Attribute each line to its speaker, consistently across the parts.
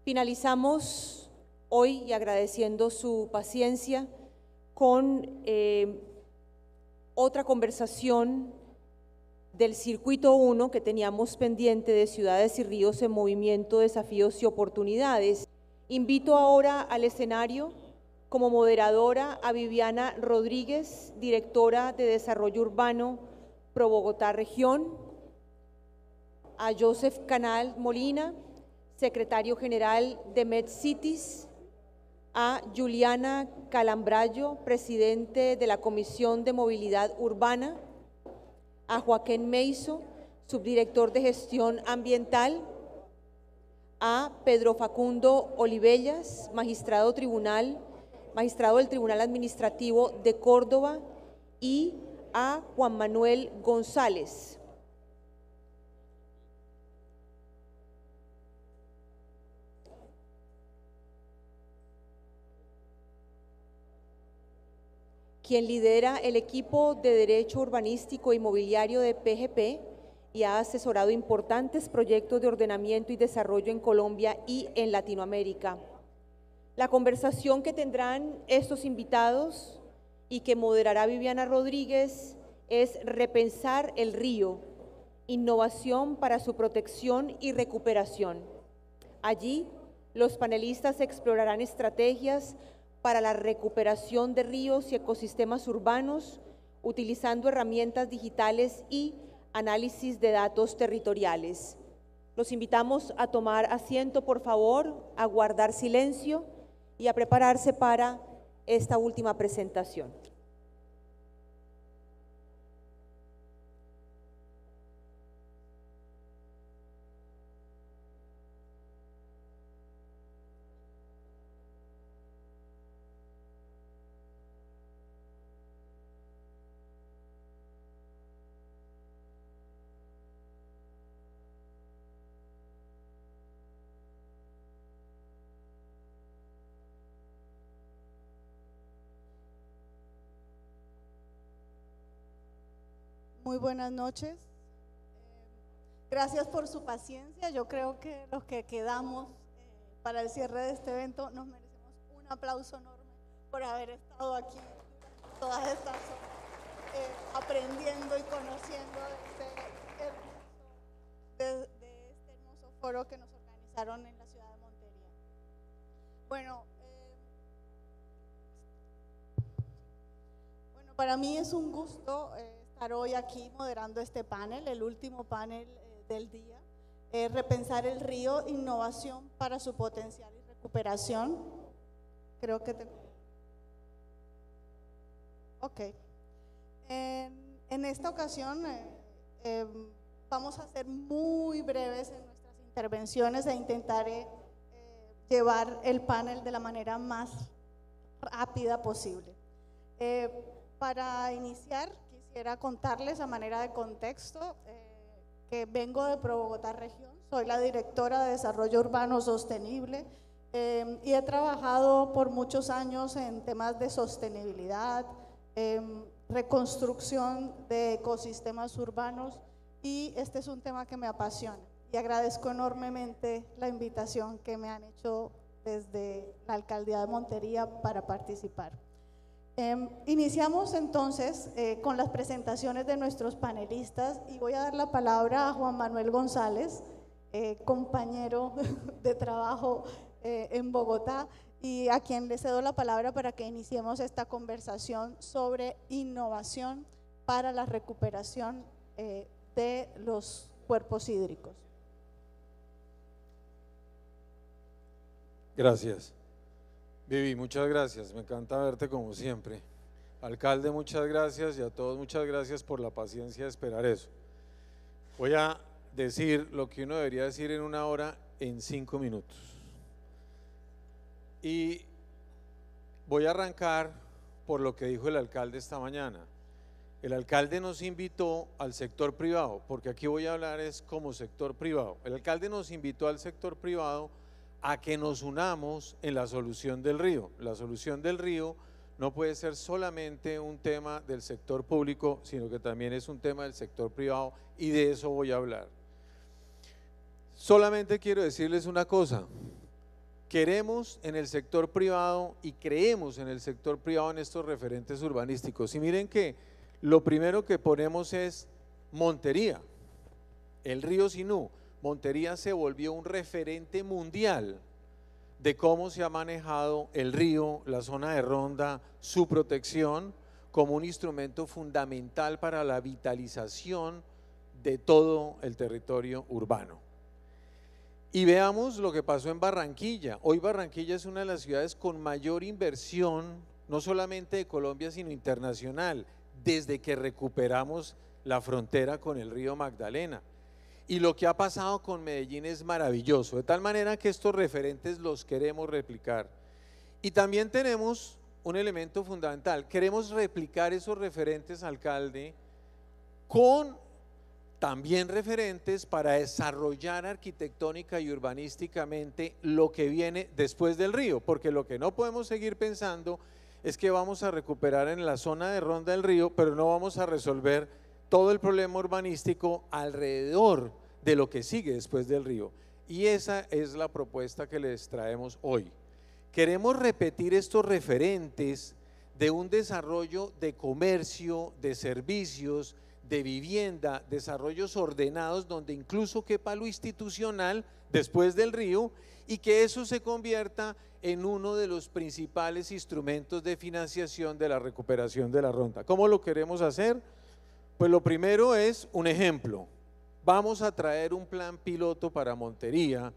Speaker 1: Finalizamos hoy, y agradeciendo su paciencia, con otra conversación del Circuito 1 que teníamos pendiente de Ciudades y Ríos en Movimiento, Desafíos y Oportunidades. Invito ahora al escenario como moderadora a Viviana Rodríguez, directora de Desarrollo Urbano Pro Bogotá Región, a Joseph Canal Molina, secretario general de MedCities, a Juliana Calambrayo, presidente de la Comisión de Movilidad Urbana, a Joaquín Meiso, subdirector de Gestión Ambiental, a Pedro Facundo Olivellas, magistrado del Tribunal Administrativo de Córdoba, y a Juan Manuel González. Quien lidera el equipo de Derecho Urbanístico e Inmobiliario de PGP y ha asesorado importantes proyectos de ordenamiento y desarrollo en Colombia y en Latinoamérica. La conversación que tendrán estos invitados y que moderará Viviana Rodríguez es Repensar el río, innovación para su protección y recuperación. Allí, los panelistas explorarán estrategias para la recuperación de ríos y ecosistemas urbanos, utilizando herramientas digitales y análisis de datos territoriales. Los invitamos a tomar asiento, por favor, a guardar silencio y a prepararse para esta última presentación.
Speaker 2: Muy buenas noches. Gracias por su paciencia. Yo creo que los que quedamos para el cierre de este evento nos merecemos un aplauso enorme por haber estado aquí todas estas horas aprendiendo y conociendo de este hermoso foro que nos organizaron en la ciudad de Montería. Bueno, para mí es un gusto estar hoy aquí moderando este panel, el último panel del día, Repensar el río, innovación para su potencial y recuperación. Creo que Ok. En esta ocasión vamos a ser muy breves en nuestras intervenciones e intentaré llevar el panel de la manera más rápida posible. Para iniciar, quisiera contarles a manera de contexto que vengo de Pro Bogotá Región, soy la directora de Desarrollo Urbano Sostenible y he trabajado por muchos años en temas de sostenibilidad, reconstrucción de ecosistemas urbanos, y este es un tema que me apasiona y agradezco enormemente la invitación que me han hecho desde la Alcaldía de Montería para participar. Iniciamos entonces con las presentaciones de nuestros panelistas y voy a dar la palabra a Juan Manuel González, compañero de trabajo en Bogotá, y a quien le cedo la palabra para que iniciemos esta conversación sobre innovación para la recuperación de los cuerpos hídricos.
Speaker 3: Gracias. Vivi, muchas gracias, me encanta verte como siempre. Alcalde, muchas gracias, y a todos muchas gracias por la paciencia de esperar eso. Voy a decir lo que uno debería decir en una hora en 5 minutos. Y voy a arrancar por lo que dijo el alcalde esta mañana. El alcalde nos invitó al sector privado, porque aquí voy a hablar es como sector privado. El alcalde nos invitó al sector privado a que nos unamos en la solución del río. La solución del río no puede ser solamente un tema del sector público, sino que también es un tema del sector privado, y de eso voy a hablar. Solamente quiero decirles una cosa, queremos en el sector privado y creemos en el sector privado en estos referentes urbanísticos. Y miren que lo primero que ponemos es Montería, el río Sinú. Montería se volvió un referente mundial de cómo se ha manejado el río, la zona de ronda, su protección como un instrumento fundamental para la vitalización de todo el territorio urbano. Y veamos lo que pasó en Barranquilla. Hoy Barranquilla es una de las ciudades con mayor inversión, no solamente de Colombia, sino internacional, desde que recuperamos la frontera con el río Magdalena. Y lo que ha pasado con Medellín es maravilloso, de tal manera que estos referentes los queremos replicar. Y también tenemos un elemento fundamental, queremos replicar esos referentes, alcalde, con también referentes para desarrollar arquitectónica y urbanísticamente lo que viene después del río, porque lo que no podemos seguir pensando es que vamos a recuperar en la zona de ronda del río, pero no vamos a resolver todo el problema urbanístico alrededor de lo que sigue después del río. Y esa es la propuesta que les traemos hoy. Queremos repetir estos referentes de un desarrollo de comercio, de servicios, de vivienda, desarrollos ordenados donde incluso quepa lo institucional después del río y que eso se convierta en uno de los principales instrumentos de financiación de la recuperación de la ronda. ¿Cómo lo queremos hacer? Pues lo primero es un ejemplo. Vamos a traer un plan piloto para Montería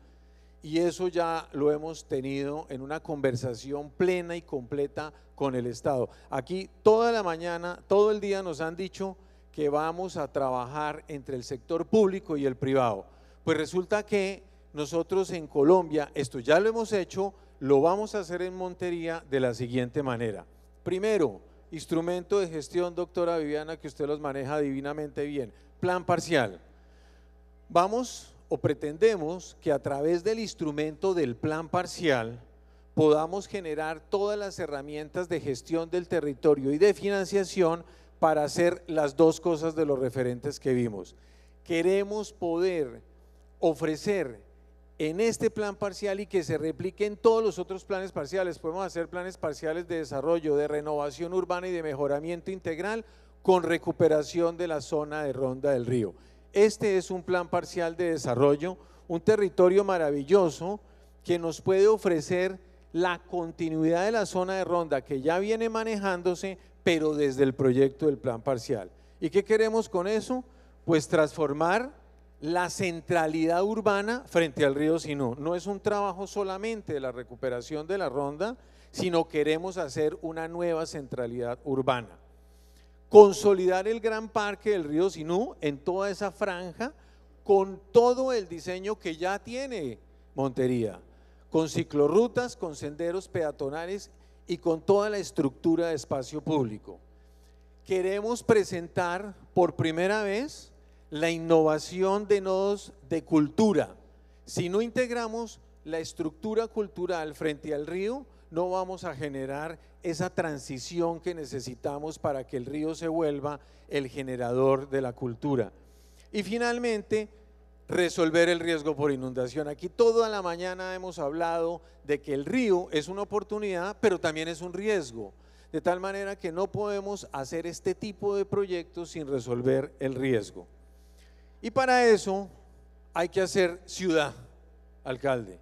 Speaker 3: y eso ya lo hemos tenido en una conversación plena y completa con el Estado. Aquí toda la mañana, todo el día nos han dicho que vamos a trabajar entre el sector público y el privado. Pues resulta que nosotros en Colombia, esto ya lo hemos hecho, lo vamos a hacer en Montería de la siguiente manera. Primero, instrumento de gestión, doctora Viviana, que usted los maneja divinamente bien, plan parcial. Vamos o pretendemos que a través del instrumento del plan parcial podamos generar todas las herramientas de gestión del territorio y de financiación para hacer las dos cosas de los referentes que vimos. Queremos poder ofrecer en este plan parcial y que se replique en todos los otros planes parciales. Podemos hacer planes parciales de desarrollo, de renovación urbana y de mejoramiento integral con recuperación de la zona de ronda del río. Este es un plan parcial de desarrollo, un territorio maravilloso que nos puede ofrecer la continuidad de la zona de ronda que ya viene manejándose, pero desde el proyecto del plan parcial. ¿Y qué queremos con eso? Pues transformar la centralidad urbana frente al río Sinú. No es un trabajo solamente de la recuperación de la ronda, sino queremos hacer una nueva centralidad urbana. Consolidar el gran parque del río Sinú en toda esa franja con todo el diseño que ya tiene Montería, con ciclorrutas, con senderos peatonales y con toda la estructura de espacio público. Queremos presentar por primera vez la innovación de nodos de cultura. Si no integramos la estructura cultural frente al río, no vamos a generar esa transición que necesitamos para que el río se vuelva el generador de la cultura. Y finalmente, resolver el riesgo por inundación. Aquí toda la mañana hemos hablado de que el río es una oportunidad, pero también es un riesgo, de tal manera que no podemos hacer este tipo de proyectos sin resolver el riesgo. Y para eso hay que hacer ciudad, alcalde.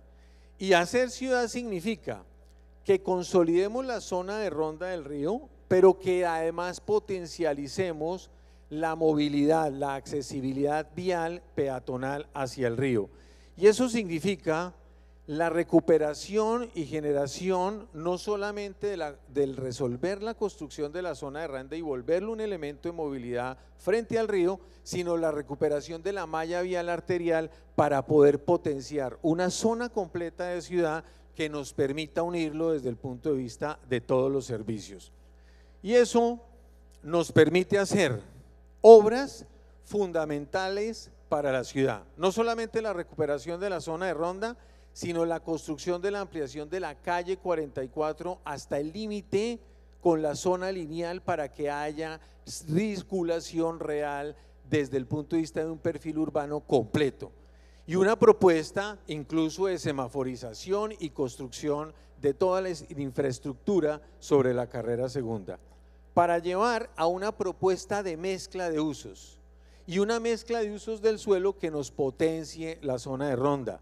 Speaker 3: Y hacer ciudad significa que consolidemos la zona de ronda del río, pero que además potencialicemos la movilidad, la accesibilidad vial peatonal hacia el río. Y eso significa la recuperación y generación no solamente del resolver la construcción de la zona de ronda y volverlo un elemento de movilidad frente al río, sino la recuperación de la malla vial arterial para poder potenciar una zona completa de ciudad que nos permita unirlo desde el punto de vista de todos los servicios. Y eso nos permite hacer obras fundamentales para la ciudad, no solamente la recuperación de la zona de ronda, sino la construcción de la ampliación de la calle 44 hasta el límite con la zona lineal para que haya circulación real desde el punto de vista de un perfil urbano completo. y una propuesta incluso de semaforización y construcción de toda la infraestructura sobre la carrera segunda, para llevar a una propuesta de mezcla de usos y una mezcla de usos del suelo que nos potencie la zona de ronda.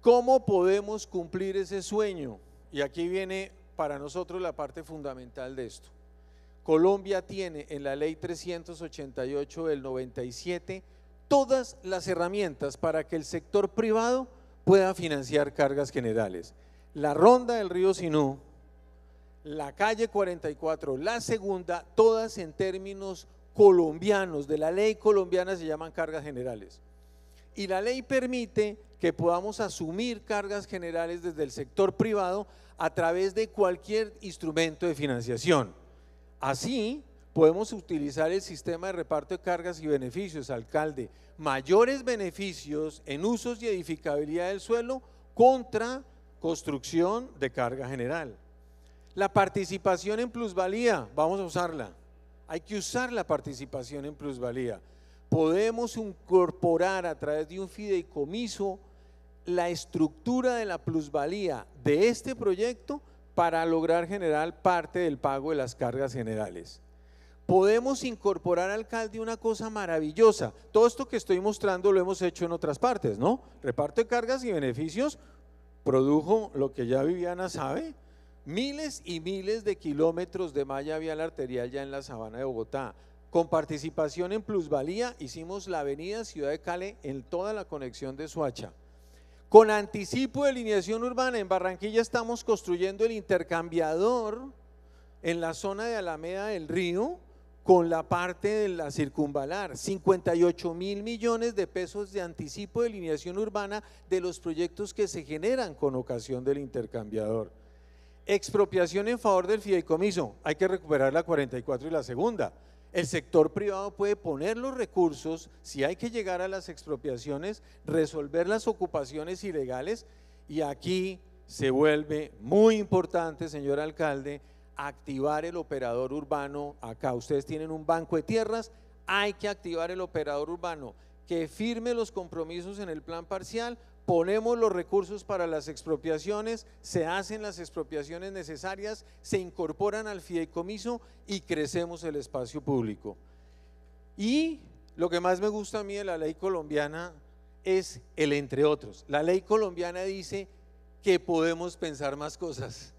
Speaker 3: ¿Cómo podemos cumplir ese sueño? Y aquí viene para nosotros la parte fundamental de esto. Colombia tiene en la ley 388 del 97 todas las herramientas para que el sector privado pueda financiar cargas generales. La ronda del río Sinú, la calle 44, la segunda, todas en términos colombianos, de la ley colombiana se llaman cargas generales. Y la ley permite que podamos asumir cargas generales desde el sector privado a través de cualquier instrumento de financiación. Así podemos utilizar el sistema de reparto de cargas y beneficios, alcalde, mayores beneficios en usos y edificabilidad del suelo contra construcción de carga general. La participación en plusvalía, vamos a usarla, hay que usar la participación en plusvalía. Podemos incorporar a través de un fideicomiso la estructura de la plusvalía de este proyecto para lograr generar parte del pago de las cargas generales. Podemos incorporar, alcalde, una cosa maravillosa. Todo esto que estoy mostrando lo hemos hecho en otras partes, ¿no? Reparto de cargas y beneficios produjo lo que ya Viviana sabe, miles y miles de kilómetros de malla vial arterial ya en la sabana de Bogotá. Con participación en plusvalía hicimos la avenida Ciudad de Cali en toda la conexión de Soacha. Con anticipo de alineación urbana en Barranquilla estamos construyendo el intercambiador en la zona de Alameda del Río con la parte de la circunvalar, 58.000 millones de pesos de anticipo de alineación urbana de los proyectos que se generan con ocasión del intercambiador. Expropiación en favor del fideicomiso, hay que recuperar la 44 y la segunda. El sector privado puede poner los recursos, si hay que llegar a las expropiaciones, resolver las ocupaciones ilegales, y aquí se vuelve muy importante, señor alcalde, activar el operador urbano. Acá ustedes tienen un banco de tierras, hay que activar el operador urbano, que firme los compromisos en el plan parcial, ponemos los recursos para las expropiaciones, se hacen las expropiaciones necesarias, se incorporan al fideicomiso y crecemos el espacio público. Y lo que más me gusta a mí de la ley colombiana es el entre otros. La ley colombiana dice que podemos pensar más cosas.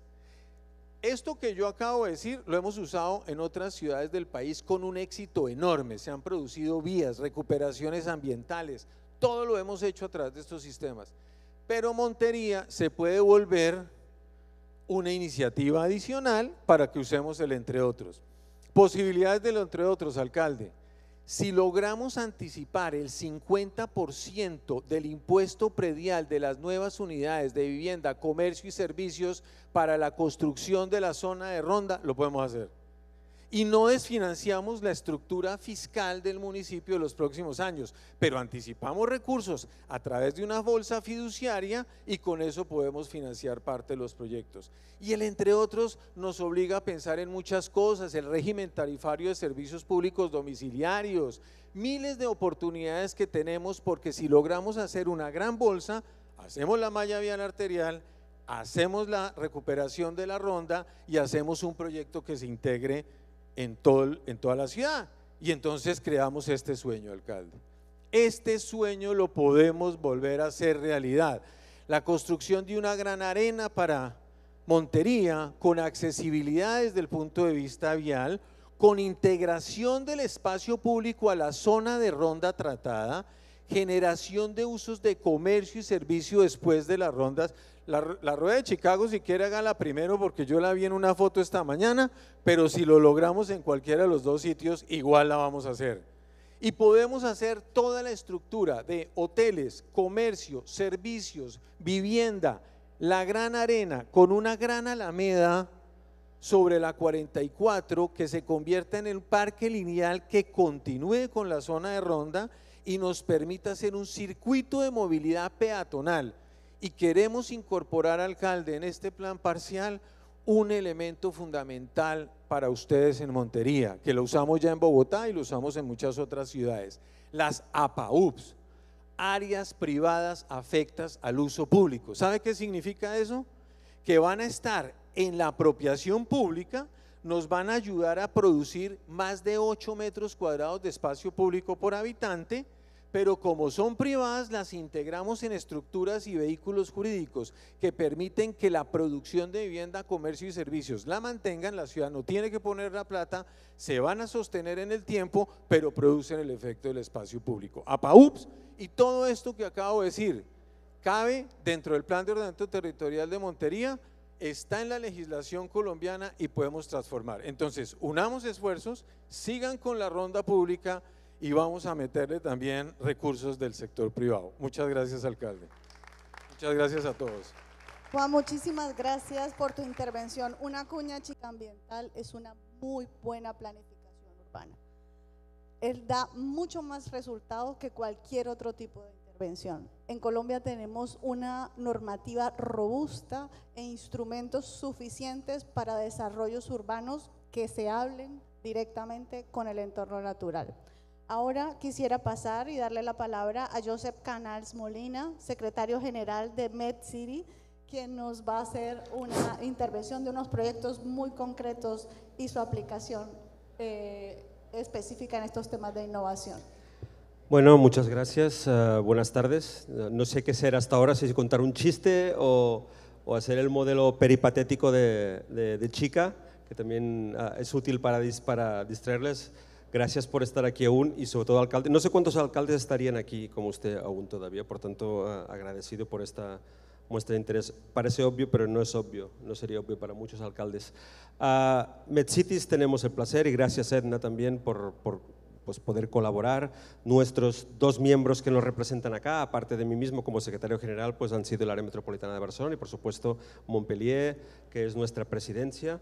Speaker 3: Esto que yo acabo de decir lo hemos usado en otras ciudades del país con un éxito enorme, se han producido vías, recuperaciones ambientales, todo lo hemos hecho a través de estos sistemas, pero Montería se puede volver una iniciativa adicional para que usemos el entre otros. Posibilidades del entre otros, alcalde. Si logramos anticipar el 50% del impuesto predial de las nuevas unidades de vivienda, comercio y servicios para la construcción de la zona de ronda, lo podemos hacer. Y no desfinanciamos la estructura fiscal del municipio de los próximos años, pero anticipamos recursos a través de una bolsa fiduciaria y con eso podemos financiar parte de los proyectos. Y el entre otros nos obliga a pensar en muchas cosas, el régimen tarifario de servicios públicos domiciliarios, miles de oportunidades que tenemos, porque si logramos hacer una gran bolsa, hacemos la malla vial arterial, hacemos la recuperación de la ronda y hacemos un proyecto que se integre en toda la ciudad, y entonces creamos este sueño, alcalde. Este sueño lo podemos volver a hacer realidad. La construcción de una gran arena para Montería, con accesibilidad desde el punto de vista vial, con integración del espacio público a la zona de ronda tratada, generación de usos de comercio y servicio después de las rondas. La rueda de Chicago, si quiere, hágala primero, porque yo la vi en una foto esta mañana, pero si lo logramos en cualquiera de los dos sitios, igual la vamos a hacer. Y podemos hacer toda la estructura de hoteles, comercio, servicios, vivienda, la gran arena, con una gran alameda sobre la 44, que se convierta en el parque lineal que continúe con la zona de ronda y nos permita hacer un circuito de movilidad peatonal. Y queremos incorporar, alcalde, en este plan parcial un elemento fundamental para ustedes en Montería, que lo usamos ya en Bogotá y lo usamos en muchas otras ciudades, las APAUPs, áreas privadas afectas al uso público. ¿Sabe qué significa eso? Que van a estar en la apropiación pública, nos van a ayudar a producir más de 8 metros cuadrados de espacio público por habitante, pero como son privadas las integramos en estructuras y vehículos jurídicos que permiten que la producción de vivienda, comercio y servicios la mantengan, la ciudad no tiene que poner la plata, se van a sostener en el tiempo, pero producen el efecto del espacio público. APAUPS y todo esto que acabo de decir, cabe dentro del Plan de Ordenamiento Territorial de Montería, está en la legislación colombiana y podemos transformar. Entonces, unamos esfuerzos, sigan con la ronda pública y vamos a meterle también recursos del sector privado. Muchas gracias, alcalde. Muchas gracias a todos.
Speaker 2: Juan, muchísimas gracias por tu intervención. Una cuña chica ambiental es una muy buena planificación urbana. Él da mucho más resultado que cualquier otro tipo de intervención. En Colombia tenemos una normativa robusta e instrumentos suficientes para desarrollos urbanos que se hablen directamente con el entorno natural. Ahora quisiera pasar y darle la palabra a Joseph Canals Molina, secretario general de MedCity, quien nos va a hacer una intervención de unos proyectos muy concretos y su aplicación específica en estos temas de innovación.
Speaker 4: Bueno, muchas gracias, buenas tardes. No sé qué ser hasta ahora, si contar un chiste o hacer el modelo peripatético de Chica, que también es útil para distraerles. Gracias por estar aquí aún y sobre todo alcalde. No sé cuántos alcaldes estarían aquí como usted aún todavía, por tanto agradecido por esta muestra de interés. Parece obvio, pero no es obvio, no sería obvio para muchos alcaldes. MedCities tenemos el placer y gracias Edna también por pues, poder colaborar. Nuestros 2 miembros que nos representan acá, aparte de mí mismo como secretario general, pues han sido el área metropolitana de Barcelona y por supuesto Montpellier, que es nuestra presidencia.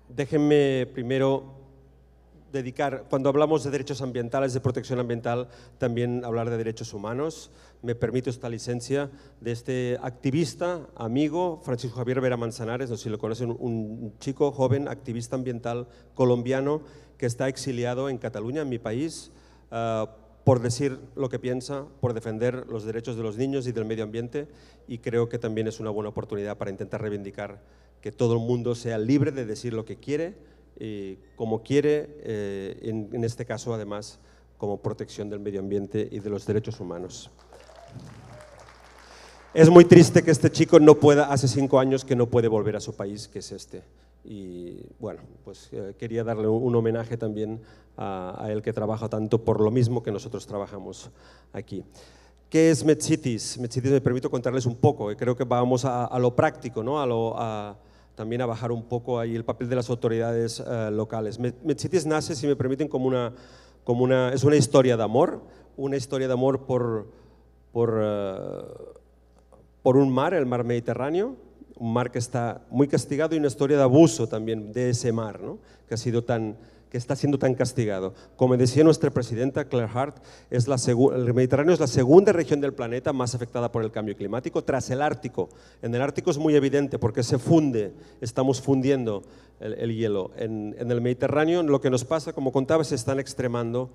Speaker 4: Déjenme primero dedicar, cuando hablamos de derechos ambientales, de protección ambiental, también hablar de derechos humanos. Me permito esta licencia de este activista, amigo, Francisco Javier Vera Manzanares, no sé si lo conocen, un chico joven, activista ambiental colombiano que está exiliado en Cataluña, en mi país, por decir lo que piensa, por defender los derechos de los niños y del medio ambiente, y creo que también es una buena oportunidad para intentar reivindicar que todo el mundo sea libre de decir lo que quiere, como quiere, en este caso además como protección del medio ambiente y de los derechos humanos. Es muy triste que este chico no pueda, hace 5 años que no puede volver a su país, que es este. Y bueno, pues quería darle un homenaje también a él que trabaja tanto por lo mismo que nosotros trabajamos aquí. ¿Qué es MedCities? MedCities, me permito contarles un poco, y creo que vamos a lo práctico, ¿no? También a bajar un poco ahí el papel de las autoridades locales. MedCities nace, si me permiten, es una historia de amor, por un mar, el mar Mediterráneo, un mar que está muy castigado y una historia de abuso también de ese mar, ¿no? que está siendo tan castigado. Como decía nuestra presidenta Claire Hart, el Mediterráneo es la segunda región del planeta más afectada por el cambio climático tras el Ártico. En el Ártico es muy evidente porque se funde, estamos fundiendo el hielo. En el Mediterráneo lo que nos pasa, como contaba, se están extremando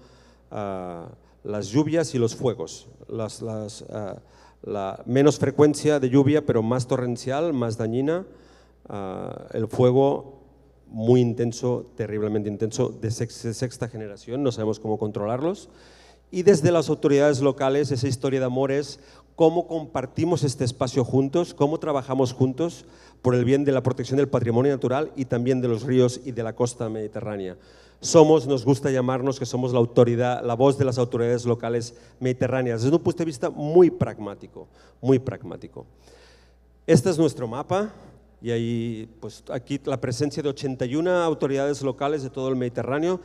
Speaker 4: las lluvias y los fuegos. La menos frecuencia de lluvia, pero más torrencial, más dañina, el fuego muy intenso, terriblemente intenso, de sexta generación, no sabemos cómo controlarlos. Y desde las autoridades locales, esa historia de amor es cómo compartimos este espacio juntos, cómo trabajamos juntos por el bien de la protección del patrimonio natural y también de los ríos y de la costa mediterránea. Nos gusta llamarnos que somos la autoridad, la voz de las autoridades locales mediterráneas, desde un punto de vista muy pragmático, muy pragmático. Este es nuestro mapa. Y ahí, pues aquí la presencia de 81 autoridades locales de todo el Mediterráneo.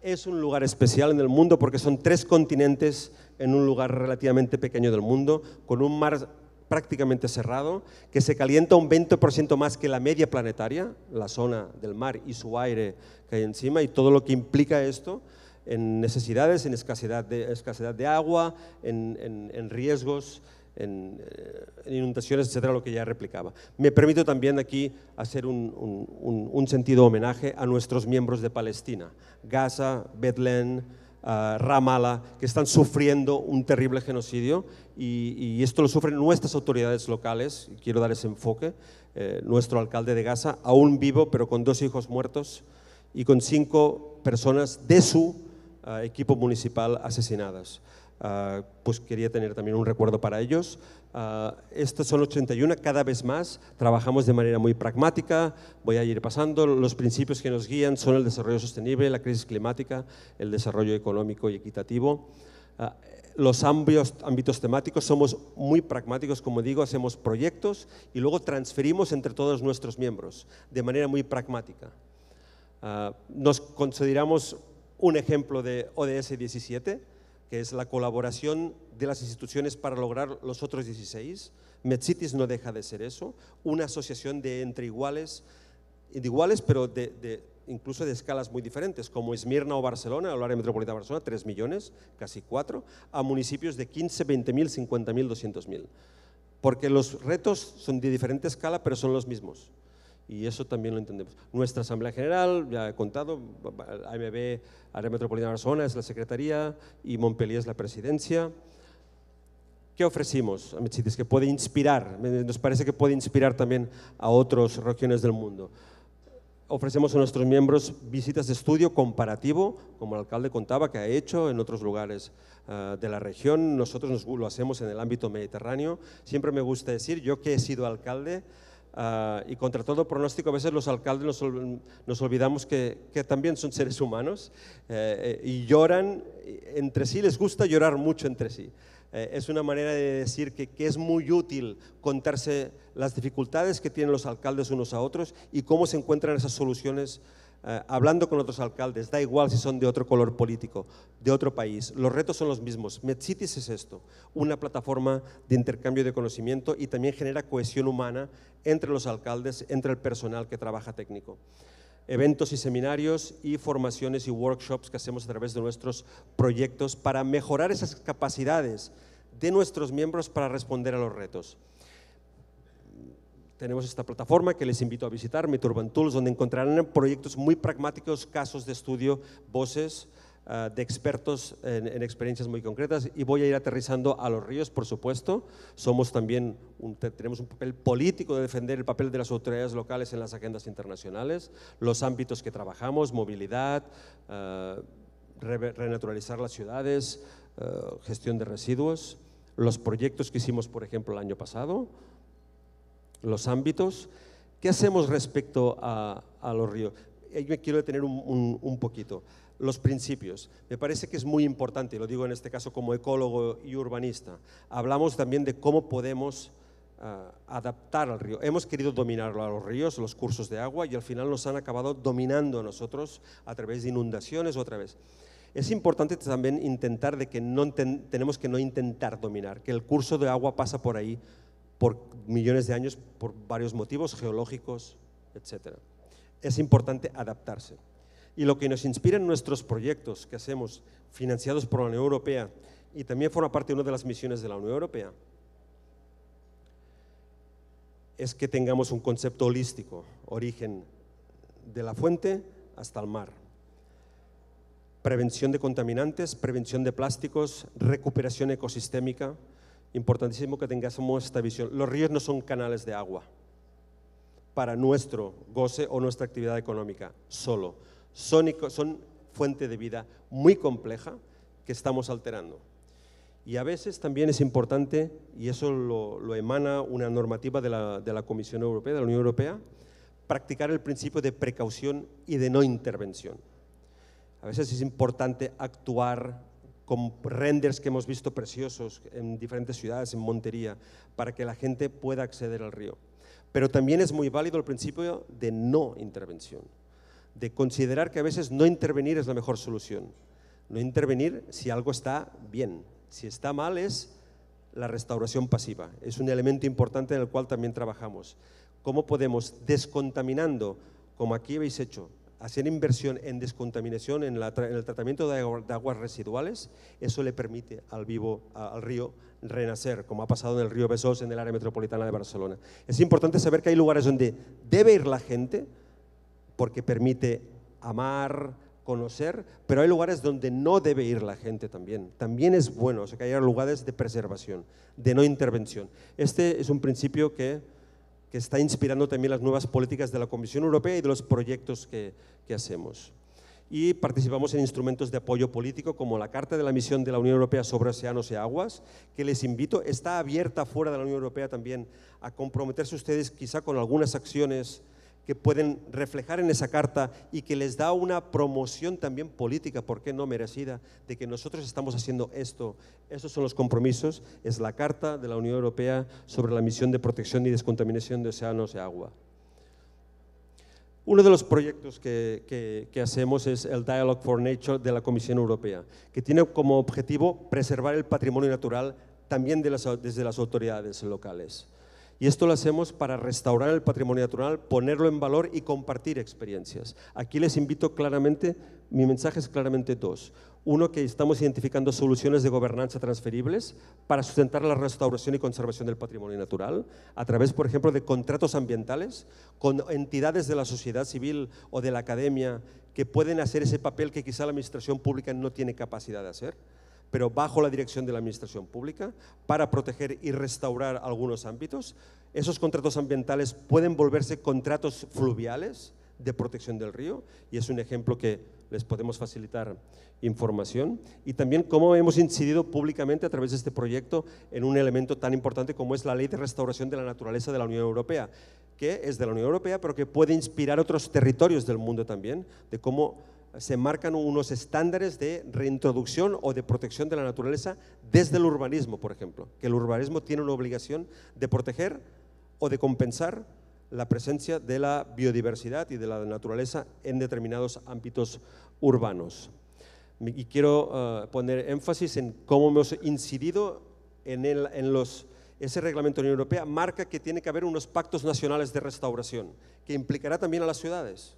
Speaker 4: Es un lugar especial en el mundo porque son 3 continentes en un lugar relativamente pequeño del mundo, con un mar prácticamente cerrado, que se calienta un 20% más que la media planetaria, la zona del mar y su aire que hay encima, y todo lo que implica esto en necesidades, en escasedad de agua, en riesgos, en inundaciones, etcétera, lo que ya replicaba. Me permito también aquí hacer un sentido homenaje a nuestros miembros de Palestina, Gaza, Betlén, Ramallah, que están sufriendo un terrible genocidio y esto lo sufren nuestras autoridades locales. Quiero dar ese enfoque. Nuestro alcalde de Gaza, aún vivo, pero con 2 hijos muertos y con 5 personas de su equipo municipal asesinadas. Pues quería tener también un recuerdo para ellos. Estos son 81, cada vez más trabajamos de manera muy pragmática. Voy a ir pasando. Los principios que nos guían son el desarrollo sostenible, la crisis climática, el desarrollo económico y equitativo. Los ámbitos temáticos somos muy pragmáticos, como digo, hacemos proyectos y luego transferimos entre todos nuestros miembros de manera muy pragmática. Nos consideramos un ejemplo de ODS 17, que es la colaboración de las instituciones para lograr los otros 16. MedCities no deja de ser eso, una asociación de entre iguales, pero incluso de escalas muy diferentes, como Esmirna o Barcelona, el área metropolitana de Barcelona, 3 millones, casi 4, a municipios de 15, 20.000, 50.000, 200.000. Porque los retos son de diferente escala, pero son los mismos. Y eso también lo entendemos. Nuestra Asamblea General, ya he contado, AMB, Área Metropolitana de Barcelona, es la Secretaría y Montpellier es la Presidencia. ¿Qué ofrecimos a MedCities? Que puede inspirar, nos parece que puede inspirar también a otras regiones del mundo. Ofrecemos a nuestros miembros visitas de estudio comparativo, como el alcalde contaba que ha hecho en otros lugares de la región. Nosotros lo hacemos en el ámbito mediterráneo. Siempre me gusta decir, yo que he sido alcalde, y contra todo pronóstico, a veces los alcaldes nos olvidamos que también son seres humanos y lloran entre sí, les gusta llorar mucho entre sí. Es una manera de decir que es muy útil contarse las dificultades que tienen los alcaldes unos a otros y cómo se encuentran esas soluciones hablando con otros alcaldes. Da igual si son de otro color político, de otro país, los retos son los mismos. MedCities es esto, una plataforma de intercambio de conocimiento y también genera cohesión humana entre los alcaldes, entre el personal que trabaja técnico. Eventos y seminarios y formaciones y workshops que hacemos a través de nuestros proyectos para mejorar esas capacidades de nuestros miembros para responder a los retos. Tenemos esta plataforma que les invito a visitar, MedUrban Tools, donde encontrarán proyectos muy pragmáticos, casos de estudio, voces de expertos en experiencias muy concretas, y voy a ir aterrizando a los ríos, por supuesto. Somos también, tenemos un papel político de defender el papel de las autoridades locales en las agendas internacionales, los ámbitos que trabajamos, movilidad, renaturalizar las ciudades, gestión de residuos, los proyectos que hicimos, por ejemplo, el año pasado, los ámbitos. ¿Qué hacemos respecto a los ríos? Yo me quiero detener un poquito. Los principios. Me parece que es muy importante, y lo digo en este caso como ecólogo y urbanista. Hablamos también de cómo podemos adaptar al río. Hemos querido dominar a los ríos, los cursos de agua, y al final nos han acabado dominando a nosotros a través de inundaciones otra vez. Es importante también intentar de que tenemos que no intentar dominar, que el curso de agua pasa por ahí por millones de años, por varios motivos geológicos, etc. Es importante adaptarse. Y lo que nos inspira en nuestros proyectos que hacemos, financiados por la Unión Europea, y también forma parte de una de las misiones de la Unión Europea, es que tengamos un concepto holístico, origen de la fuente hasta el mar. Prevención de contaminantes, prevención de plásticos, recuperación ecosistémica. Importantísimo que tengamos esta visión. Los ríos no son canales de agua para nuestro goce o nuestra actividad económica solo. Son fuente de vida muy compleja que estamos alterando. Y a veces también es importante, y eso lo emana una normativa de la Comisión Europea, de la Unión Europea, practicar el principio de precaución y de no intervención. A veces es importante actuar con renders que hemos visto preciosos en diferentes ciudades, en Montería, para que la gente pueda acceder al río. Pero también es muy válido el principio de no intervención, de considerar que a veces no intervenir es la mejor solución. No intervenir si algo está bien, si está mal es la restauración pasiva. Es un elemento importante en el cual también trabajamos. ¿Cómo podemos, descontaminando, como aquí habéis hecho, hacer inversión en descontaminación, en el tratamiento de aguas residuales? Eso le permite al río renacer, como ha pasado en el río Besós, en el área metropolitana de Barcelona. Es importante saber que hay lugares donde debe ir la gente, porque permite amar, conocer, pero hay lugares donde no debe ir la gente también. También es bueno, o sea, que haya lugares de preservación, de no intervención. Este es un principio que está inspirando también las nuevas políticas de la Comisión Europea y de los proyectos que hacemos. Y participamos en instrumentos de apoyo político como la Carta de la Misión de la Unión Europea sobre Océanos y Aguas, que les invito, está abierta fuera de la Unión Europea también a comprometerse ustedes quizá con algunas acciones que pueden reflejar en esa carta y que les da una promoción también política, ¿por qué no merecida?, de que nosotros estamos haciendo esto. Esos son los compromisos, es la Carta de la Unión Europea sobre la Misión de Protección y Descontaminación de Océanos y Agua. Uno de los proyectos que hacemos es el Dialogue for Nature de la Comisión Europea, que tiene como objetivo preservar el patrimonio natural también desde las autoridades locales. Y esto lo hacemos para restaurar el patrimonio natural, ponerlo en valor y compartir experiencias. Aquí les invito claramente, mi mensaje es claramente dos. Uno, que estamos identificando soluciones de gobernanza transferibles para sustentar la restauración y conservación del patrimonio natural a través, por ejemplo, de contratos ambientales con entidades de la sociedad civil o de la academia que pueden hacer ese papel que quizá la administración pública no tiene capacidad de hacer, pero bajo la dirección de la administración pública para proteger y restaurar algunos ámbitos. Esos contratos ambientales pueden volverse contratos fluviales de protección del río y es un ejemplo que les podemos facilitar información, y también cómo hemos incidido públicamente a través de este proyecto en un elemento tan importante como es la Ley de Restauración de la Naturaleza de la Unión Europea, que es de la Unión Europea pero que puede inspirar otros territorios del mundo también, de cómo se marcan unos estándares de reintroducción o de protección de la naturaleza desde el urbanismo, por ejemplo, que el urbanismo tiene una obligación de proteger o de compensar la presencia de la biodiversidad y de la naturaleza en determinados ámbitos urbanos. Y quiero poner énfasis en cómo hemos incidido ese reglamento de la Unión Europea, marca que tiene que haber unos pactos nacionales de restauración, que implicará también a las ciudades.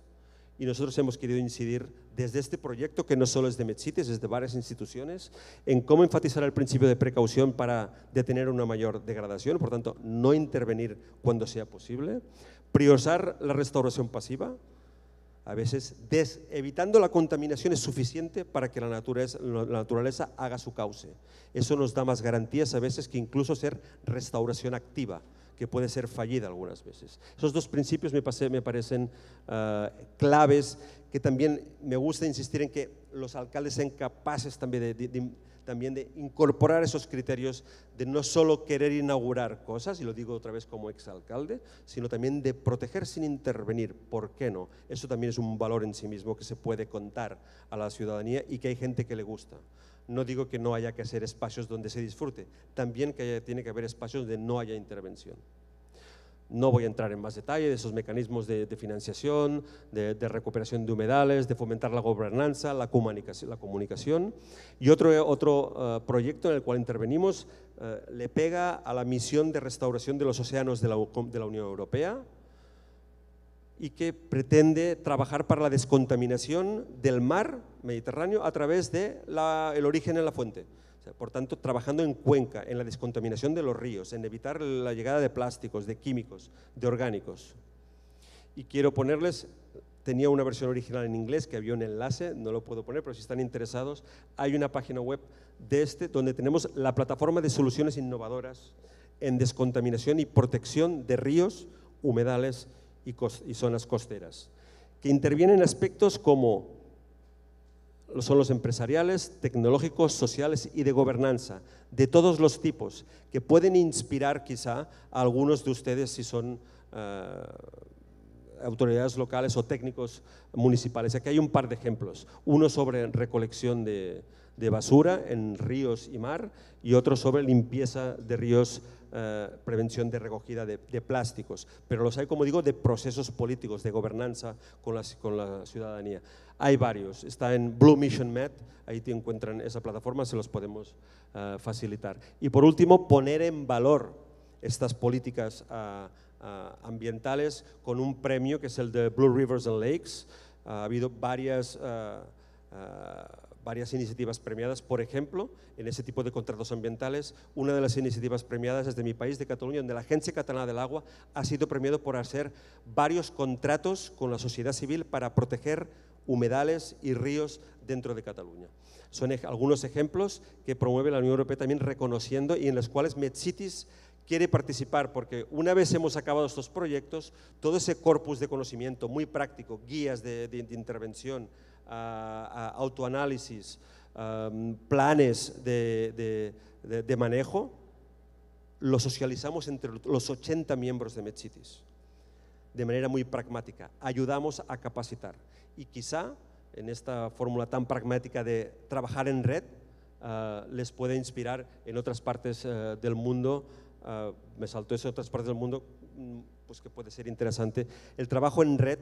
Speaker 4: Y nosotros hemos querido incidir desde este proyecto, que no solo es de MedCities, es de varias instituciones, en cómo enfatizar el principio de precaución para detener una mayor degradación, por tanto, no intervenir cuando sea posible, priorizar la restauración pasiva, a veces evitando la contaminación es suficiente para que la naturaleza haga su cauce. Eso nos da más garantías a veces que incluso ser restauración activa, que puede ser fallida algunas veces. Esos dos principios me parecen claves, que también me gusta insistir en que los alcaldes sean capaces también de incorporar esos criterios de no solo querer inaugurar cosas, y lo digo otra vez como exalcalde, sino también de proteger sin intervenir. ¿Por qué no? Eso también es un valor en sí mismo que se puede contar a la ciudadanía y que hay gente que le gusta. No digo que no haya que hacer espacios donde se disfrute, también tiene que haber espacios donde no haya intervención. No voy a entrar en más detalle de esos mecanismos de financiación, de recuperación de humedales, de fomentar la gobernanza, la comunicación. Y otro proyecto en el cual intervenimos le pega a la misión de restauración de los océanos de la Unión Europea y que pretende trabajar para la descontaminación del mar Mediterráneo a través del origen en la fuente. O sea, por tanto, trabajando en Cuenca, en la descontaminación de los ríos, en evitar la llegada de plásticos, de químicos, de orgánicos. Y quiero ponerles, tenía una versión original en inglés que había un enlace, no lo puedo poner, pero si están interesados, hay una página web donde tenemos la plataforma de soluciones innovadoras en descontaminación y protección de ríos, humedales y zonas costeras, que intervienen en aspectos como son los empresariales, tecnológicos, sociales y de gobernanza, de todos los tipos, que pueden inspirar quizá a algunos de ustedes si son autoridades locales o técnicos municipales. Aquí hay un par de ejemplos, uno sobre recolección de basura en ríos y mar y otro sobre limpieza de ríos, prevención de recogida de plásticos, pero los hay, como digo, de procesos políticos, de gobernanza con la ciudadanía. Hay varios, está en Blue Mission Med, ahí te encuentran esa plataforma, se los podemos facilitar. Y por último, poner en valor estas políticas ambientales con un premio que es el de Blue Rivers and Lakes. Ha habido varias iniciativas premiadas, por ejemplo, en ese tipo de contratos ambientales. Una de las iniciativas premiadas es de mi país, de Cataluña, donde la Agencia Catalana del Agua ha sido premiado por hacer varios contratos con la sociedad civil para proteger humedales y ríos dentro de Cataluña. Son algunos ejemplos que promueve la Unión Europea también reconociendo y en los cuales MedCities quiere participar, porque una vez hemos acabado estos proyectos, todo ese corpus de conocimiento muy práctico, guías de intervención, autoanálisis, planes de manejo, lo socializamos entre los 80 miembros de MedCities, de manera muy pragmática. Ayudamos a capacitar y quizá en esta fórmula tan pragmática de trabajar en red les puede inspirar en otras partes del mundo. Me saltó eso, otras partes del mundo, pues que puede ser interesante. El trabajo en red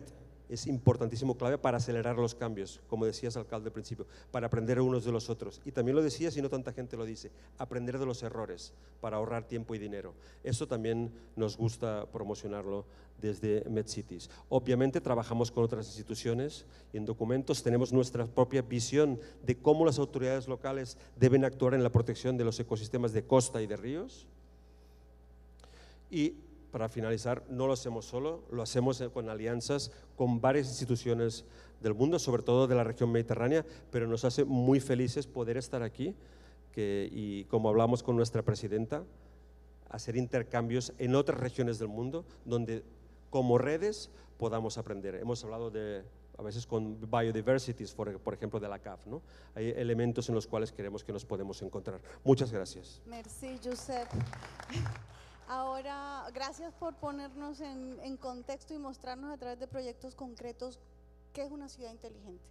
Speaker 4: es importantísimo, clave para acelerar los cambios, como decías, alcalde, al principio, para aprender unos de los otros. Y también lo decías, y no tanta gente lo dice, aprender de los errores para ahorrar tiempo y dinero. Eso también nos gusta promocionarlo desde MedCities. Obviamente trabajamos con otras instituciones y en documentos tenemos nuestra propia visión de cómo las autoridades locales deben actuar en la protección de los ecosistemas de costa y de ríos. Y para finalizar, no lo hacemos solo, lo hacemos con alianzas con varias instituciones del mundo, sobre todo de la región mediterránea, pero nos hace muy felices poder estar aquí y como hablamos con nuestra presidenta, hacer intercambios en otras regiones del mundo donde como redes podamos aprender. Hemos hablado a veces con biodiversities, por ejemplo, de la CAF, ¿no? Hay elementos en los cuales creemos que nos podemos encontrar. Muchas gracias.
Speaker 2: Merci, Josep. Ahora, gracias por ponernos en contexto y mostrarnos a través de proyectos concretos qué es una ciudad inteligente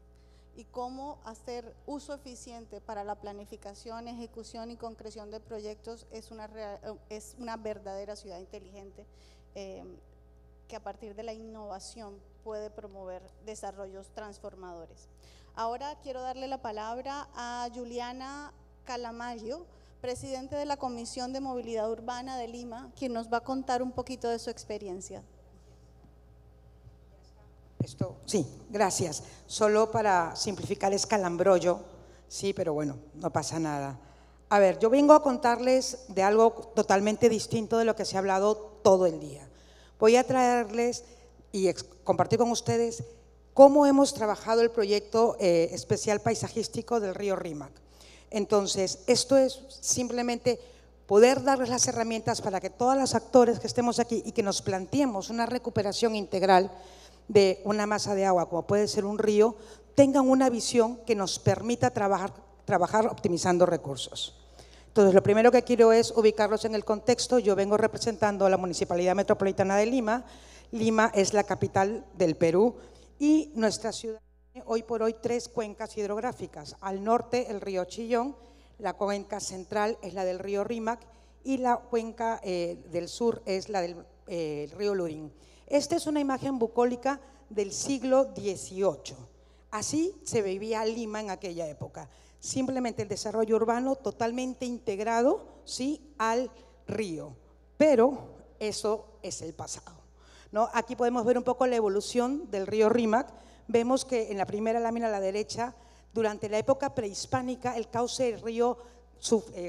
Speaker 2: y cómo hacer uso eficiente para la planificación, ejecución y concreción de proyectos es una verdadera ciudad inteligente que a partir de la innovación puede promover desarrollos transformadores. Ahora quiero darle la palabra a Juliana Calamayo, presidente de la Comisión de Movilidad Urbana de Lima, quien nos va a contar un poquito de su experiencia.
Speaker 5: Sí, gracias. Solo para simplificar es Calambrollo, sí, pero bueno, no pasa nada. A ver, yo vengo a contarles de algo totalmente distinto de lo que se ha hablado todo el día. Voy a traerles y compartir con ustedes cómo hemos trabajado el proyecto especial paisajístico del río Rímac. Entonces, esto es simplemente poder darles las herramientas para que todos los actores que estemos aquí y que nos planteemos una recuperación integral de una masa de agua, como puede ser un río, tengan una visión que nos permita trabajar optimizando recursos. Entonces, lo primero que quiero es ubicarlos en el contexto. Yo vengo representando a la Municipalidad Metropolitana de Lima. Lima es la capital del Perú y nuestra ciudad hoy por hoy 3 cuencas hidrográficas. Al norte el río Chillón, la cuenca central es la del río Rímac y la cuenca del sur es la del río Lurín. Esta es una imagen bucólica del siglo XVIII. Así se vivía Lima en aquella época. Simplemente el desarrollo urbano totalmente integrado, ¿sí?, al río. Pero eso es el pasado, ¿no? Aquí podemos ver un poco la evolución del río Rímac. Vemos que en la primera lámina a la derecha, durante la época prehispánica, el cauce del río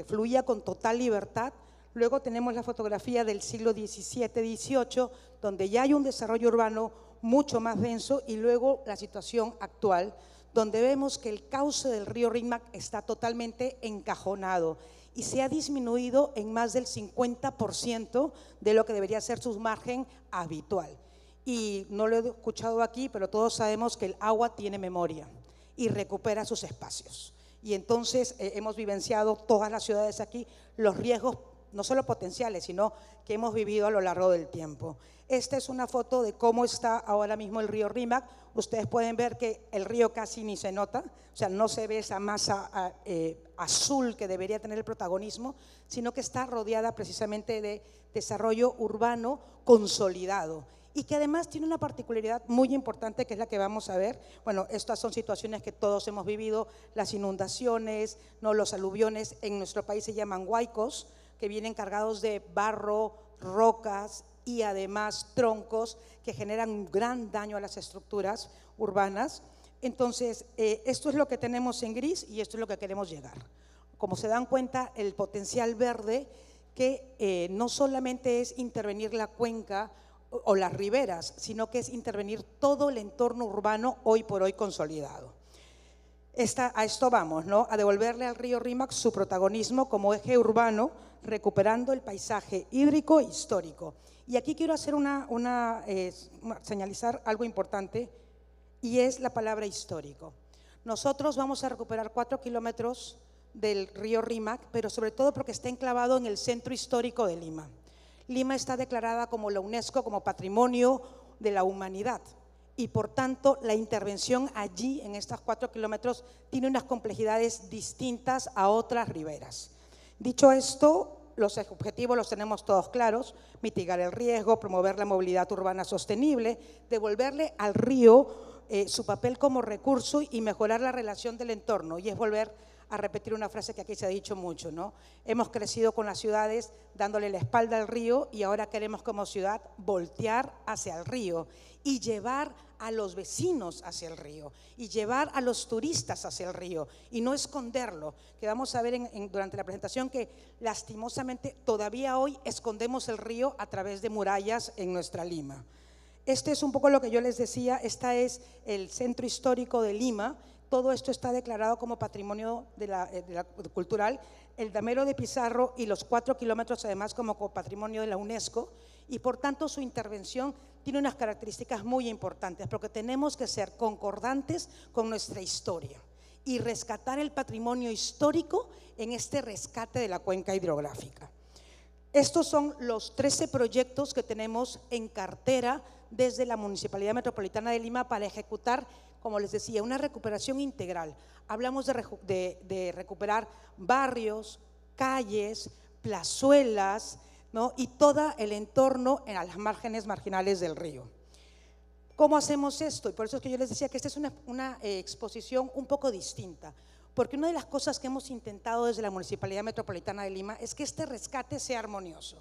Speaker 5: fluía con total libertad. Luego tenemos la fotografía del siglo XVII-XVIII, donde ya hay un desarrollo urbano mucho más denso, y luego la situación actual, donde vemos que el cauce del río Rímac está totalmente encajonado y se ha disminuido en más del 50% de lo que debería ser su margen habitual. Y no lo he escuchado aquí, pero todos sabemos que el agua tiene memoria y recupera sus espacios. Y entonces hemos vivenciado todas las ciudades aquí los riesgos, no solo potenciales, sino que hemos vivido a lo largo del tiempo. Esta es una foto de cómo está ahora mismo el río Rímac. Ustedes pueden ver que el río casi ni se nota, o sea, no se ve esa masa azul que debería tener el protagonismo, sino que está rodeada precisamente de desarrollo urbano consolidado y que además tiene una particularidad muy importante, que es la que vamos a ver. Bueno, estas son situaciones que todos hemos vivido, las inundaciones, ¿no?, los aluviones. En nuestro país se llaman huaicos, que vienen cargados de barro, rocas y además troncos que generan un gran daño a las estructuras urbanas. Entonces, esto es lo que tenemos en gris y esto es lo que queremos llegar. Como se dan cuenta, el potencial verde, que no solamente es intervenir la cuenca o las riberas, sino que es intervenir todo el entorno urbano hoy por hoy consolidado. A esto vamos, ¿no? A devolverle al río Rímac su protagonismo como eje urbano, recuperando el paisaje hídrico e histórico. Y aquí quiero hacer señalizar algo importante, y es la palabra histórico. Nosotros vamos a recuperar 4 kilómetros del río Rímac, pero sobre todo porque está enclavado en el centro histórico de Lima. Lima está declarada como la UNESCO como Patrimonio de la Humanidad, y por tanto la intervención allí en estos 4 kilómetros tiene unas complejidades distintas a otras riberas. Dicho esto, los objetivos los tenemos todos claros: mitigar el riesgo, promover la movilidad urbana sostenible, devolverle al río su papel como recurso y mejorar la relación del entorno. Y es volver a repetir una frase que aquí se ha dicho mucho, ¿no? Hemos crecido con las ciudades dándole la espalda al río, y ahora queremos como ciudad voltear hacia el río y llevar a los vecinos hacia el río y llevar a los turistas hacia el río y no esconderlo, que vamos a ver durante la presentación que lastimosamente todavía hoy escondemos el río a través de murallas en nuestra Lima. Este es un poco lo que yo les decía. Esta es el centro histórico de Lima. Todo esto está declarado como patrimonio cultural, el Damero de Pizarro y los 4 kilómetros además como patrimonio de la UNESCO, y por tanto su intervención tiene unas características muy importantes, porque tenemos que ser concordantes con nuestra historia y rescatar el patrimonio histórico en este rescate de la cuenca hidrográfica. Estos son los 13 proyectos que tenemos en cartera desde la Municipalidad Metropolitana de Lima para ejecutar, como les decía, una recuperación integral. Hablamos de recuperar barrios, calles, plazuelas, ¿no? Y todo el entorno a las márgenes marginales del río. ¿Cómo hacemos esto? Y por eso es que yo les decía que esta es una exposición un poco distinta, porque una de las cosas que hemos intentado desde la Municipalidad Metropolitana de Lima es que este rescate sea armonioso,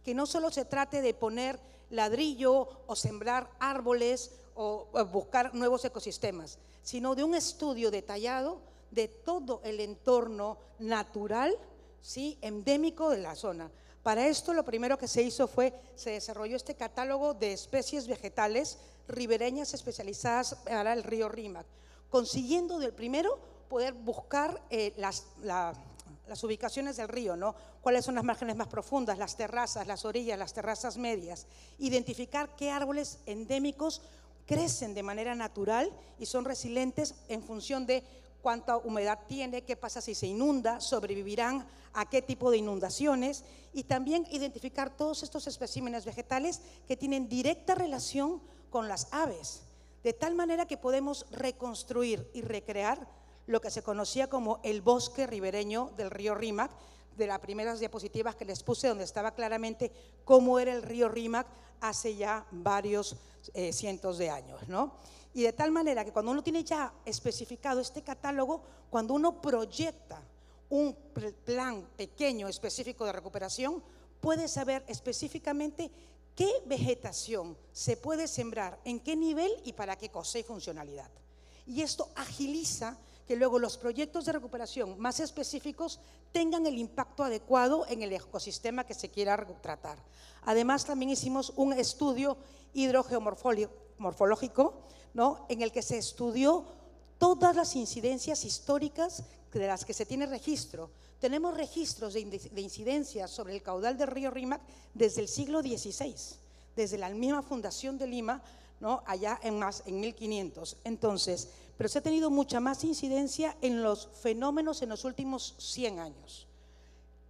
Speaker 5: que no solo se trate de poner ladrillo o sembrar árboles o buscar nuevos ecosistemas, sino de un estudio detallado de todo el entorno natural, ¿sí?, endémico de la zona. Para esto lo primero que se hizo se desarrolló este catálogo de especies vegetales ribereñas especializadas para el río Rímac, consiguiendo del primero poder buscar las ubicaciones del río, ¿no? Cuáles son las márgenes más profundas, las terrazas, las orillas, las terrazas medias, identificar qué árboles endémicos crecen de manera natural y son resilientes en función de cuánta humedad tiene, qué pasa si se inunda, sobrevivirán a qué tipo de inundaciones, y también identificar todos estos especímenes vegetales que tienen directa relación con las aves, de tal manera que podemos reconstruir y recrear lo que se conocía como el bosque ribereño del río Rímac, de las primeras diapositivas que les puse, donde estaba claramente cómo era el río Rímac hace ya varios cientos de años, ¿no? Y de tal manera que cuando uno tiene ya especificado este catálogo, cuando uno proyecta un plan pequeño específico de recuperación, puede saber específicamente qué vegetación se puede sembrar, en qué nivel y para qué cosa y funcionalidad. Y esto agiliza que luego los proyectos de recuperación más específicos tengan el impacto adecuado en el ecosistema que se quiera tratar. Además, también hicimos un estudio hidrogeomorfológico, ¿no?, en el que se estudió todas las incidencias históricas de las que se tiene registro. Tenemos registros de incidencias sobre el caudal del río Rímac desde el siglo XVI, desde la misma fundación de Lima, ¿no?, allá en 1500. Entonces, pero se ha tenido mucha más incidencia en los fenómenos en los últimos 100 años.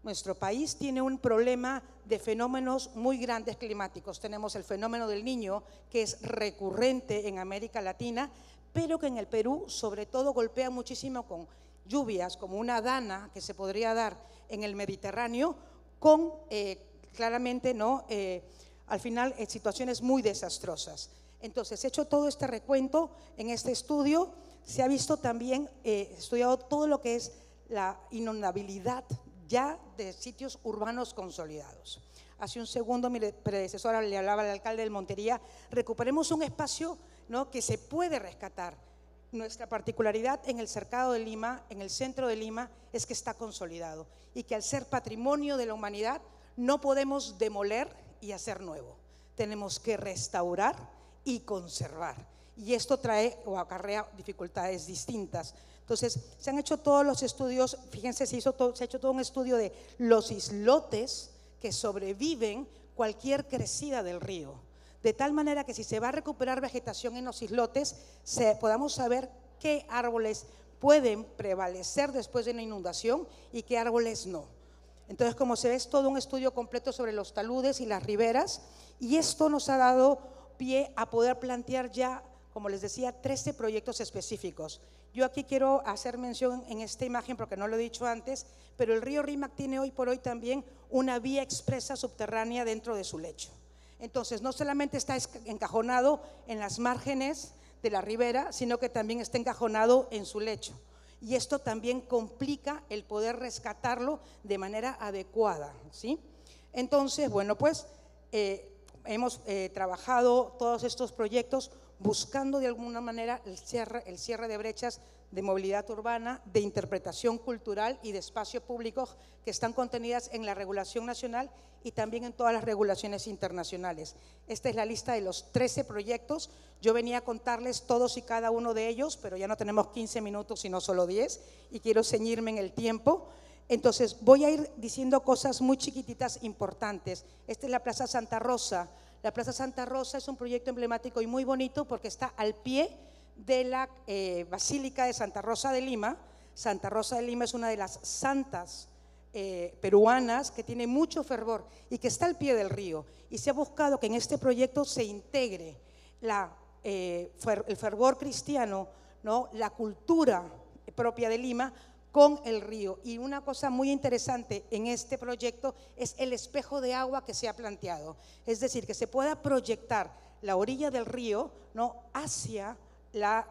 Speaker 5: Nuestro país tiene un problema de fenómenos muy grandes climáticos. Tenemos el fenómeno del Niño, que es recurrente en América Latina, pero que en el Perú sobre todo golpea muchísimo con lluvias, como una dana que se podría dar en el Mediterráneo, con claramente, ¿no?, al final situaciones muy desastrosas. Entonces, hecho todo este recuento en este estudio, se ha visto también, estudiado todo lo que es la inundabilidad ya de sitios urbanos consolidados. Hace un segundo mi predecesora le hablaba al alcalde del Montería, recuperemos un espacio, ¿no?, que se puede rescatar. Nuestra particularidad en el cercado de Lima, en el centro de Lima, es que está consolidado y que al ser patrimonio de la humanidad no podemos demoler y hacer nuevo. tenemos que restaurar y conservar. Y esto trae o acarrea dificultades distintas. Entonces, se han hecho todos los estudios, fíjense, se ha hecho todo un estudio de los islotes que sobreviven cualquier crecida del río, de tal manera que si se va a recuperar vegetación en los islotes, podamos saber qué árboles pueden prevalecer después de una inundación y qué árboles no. Entonces, como se ve, es todo un estudio completo sobre los taludes y las riberas, y esto nos ha dado pie a poder plantear ya, como les decía, 13 proyectos específicos. Yo aquí quiero hacer mención en esta imagen, porque no lo he dicho antes, pero el río Rímac tiene hoy por hoy también una vía expresa subterránea dentro de su lecho. Entonces, no solamente está encajonado en las márgenes de la ribera, sino que también está encajonado en su lecho. Y esto también complica el poder rescatarlo de manera adecuada, ¿sí? Entonces, bueno, pues hemos trabajado todos estos proyectos buscando de alguna manera el cierre de brechas de movilidad urbana, de interpretación cultural y de espacio público que están contenidas en la regulación nacional y también en todas las regulaciones internacionales. Esta es la lista de los 13 proyectos. Yo venía a contarles todos y cada uno de ellos, pero ya no tenemos 15 minutos, sino solo 10, y quiero ceñirme en el tiempo. Entonces, voy a ir diciendo cosas muy chiquititas importantes. Esta es la Plaza Santa Rosa. La Plaza Santa Rosa es un proyecto emblemático y muy bonito porque está al pie de la Basílica de Santa Rosa de Lima. Santa Rosa de Lima es una de las santas peruanas que tiene mucho fervor y que está al pie del río. Y se ha buscado que en este proyecto se integre el fervor cristiano, ¿no?, la cultura propia de Lima con el río. Y una cosa muy interesante en este proyecto es el espejo de agua que se ha planteado, es decir, que se pueda proyectar la orilla del río, ¿no?, hacia la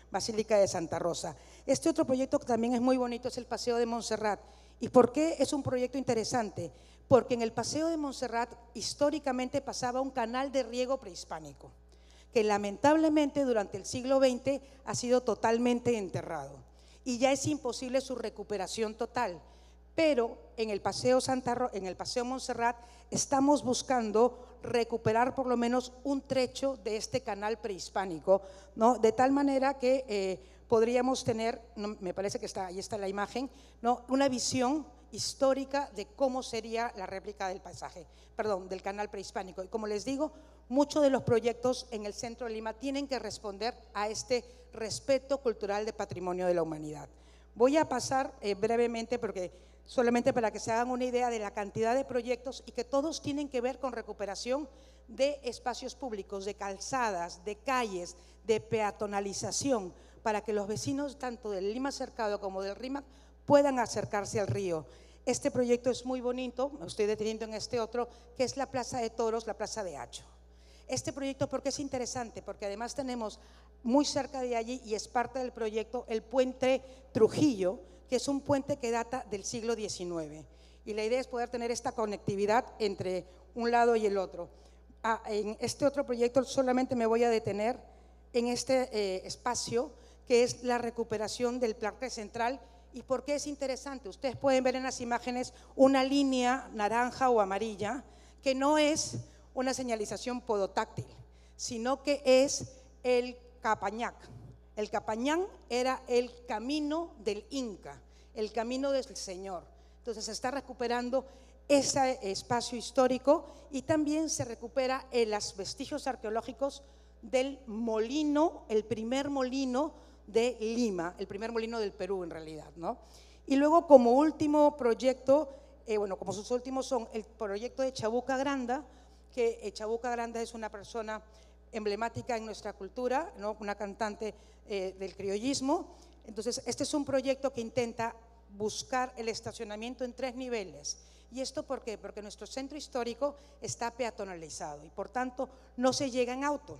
Speaker 5: Basílica de Santa Rosa. Este otro proyecto que también es muy bonito es el Paseo de Montserrat. ¿Y por qué es un proyecto interesante? Porque en el Paseo de Montserrat históricamente pasaba un canal de riego prehispánico, que lamentablemente durante el siglo XX ha sido totalmente enterrado y ya es imposible su recuperación total. Pero en el Paseo Montserrat estamos buscando recuperar por lo menos un trecho de este canal prehispánico, ¿no?, de tal manera que podríamos tener, me parece que ahí está la imagen, ¿no?, una visión histórica de cómo sería la réplica del canal prehispánico. Y como les digo, muchos de los proyectos en el centro de Lima tienen que responder a este respeto cultural de patrimonio de la humanidad. Voy a pasar brevemente, porque solamente para que se hagan una idea de la cantidad de proyectos y que todos tienen que ver con recuperación de espacios públicos, de calzadas, de calles, de peatonalización, para que los vecinos tanto del Lima Cercado como del Rímac puedan acercarse al río. Este proyecto es muy bonito, me estoy deteniendo en este otro, que es la Plaza de Toros, la Plaza de Hacho. Este proyecto, ¿por qué es interesante? Porque además tenemos muy cerca de allí, y es parte del proyecto, el puente Trujillo, que es un puente que data del siglo XIX. Y la idea es poder tener esta conectividad entre un lado y el otro. En este otro proyecto solamente me voy a detener en este espacio, que es la recuperación del Parque Central. ¿Y por qué es interesante? Ustedes pueden ver en las imágenes una línea naranja o amarilla, que no es una señalización podotáctil, sino que es el Capañac. El Capañán era el camino del Inca, el camino del Señor. Entonces se está recuperando ese espacio histórico y también se recupera los vestigios arqueológicos del molino, el primer molino de Lima, el primer molino del Perú en realidad, ¿no? Y luego, como último proyecto, como sus últimos son el proyecto de Chabuca Granda, que Chabuca Granda es una persona emblemática en nuestra cultura, ¿no?, una cantante del criollismo. Entonces, este es un proyecto que intenta buscar el estacionamiento en 3 niveles. ¿Y esto por qué? Porque nuestro centro histórico está peatonalizado y por tanto no se llega en auto.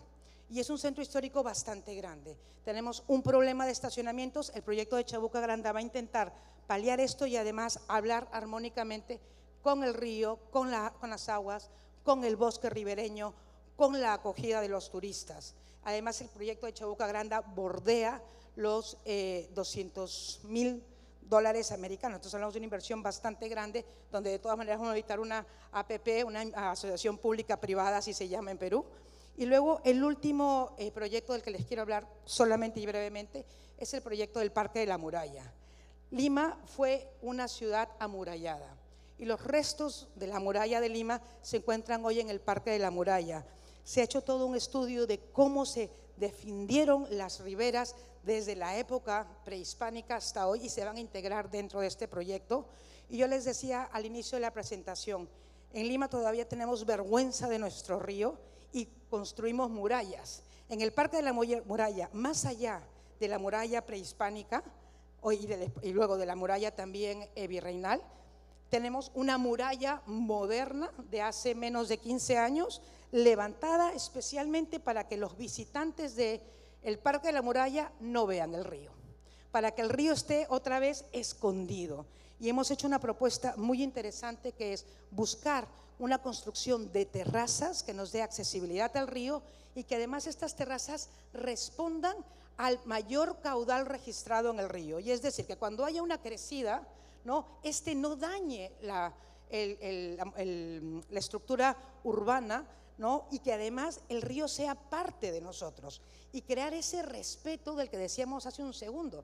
Speaker 5: Y es un centro histórico bastante grande. Tenemos un problema de estacionamientos. El proyecto de Chabuca Granda va a intentar paliar esto y además hablar armónicamente con el río, con las aguas, con el bosque ribereño, con la acogida de los turistas. Además, el proyecto de Chabuca Granda bordea los 200.000 dólares americanos. Entonces hablamos de una inversión bastante grande, donde de todas maneras vamos a evitar una APP, una asociación pública privada, así se llama en Perú. Y luego el último proyecto del que les quiero hablar solamente y brevemente es el proyecto del Parque de la Muralla. Lima fue una ciudad amurallada y los restos de la muralla de Lima se encuentran hoy en el Parque de la Muralla. Se ha hecho todo un estudio de cómo se defendieron las riberas desde la época prehispánica hasta hoy y se van a integrar dentro de este proyecto. Y yo les decía al inicio de la presentación, en Lima todavía tenemos vergüenza de nuestro río y construimos murallas. En el Parque de la Muralla, más allá de la muralla prehispánica y luego de la muralla también virreinal, tenemos una muralla moderna de hace menos de 15 años, levantada especialmente para que los visitantes del Parque de la Muralla no vean el río, para que el río esté otra vez escondido. Y hemos hecho una propuesta muy interesante que es buscar una construcción de terrazas que nos dé accesibilidad al río y que además estas terrazas respondan al mayor caudal registrado en el río. Y es decir, que cuando haya una crecida, no dañe la estructura urbana, ¿no? Y que además el río sea parte de nosotros y crear ese respeto del que decíamos hace un segundo.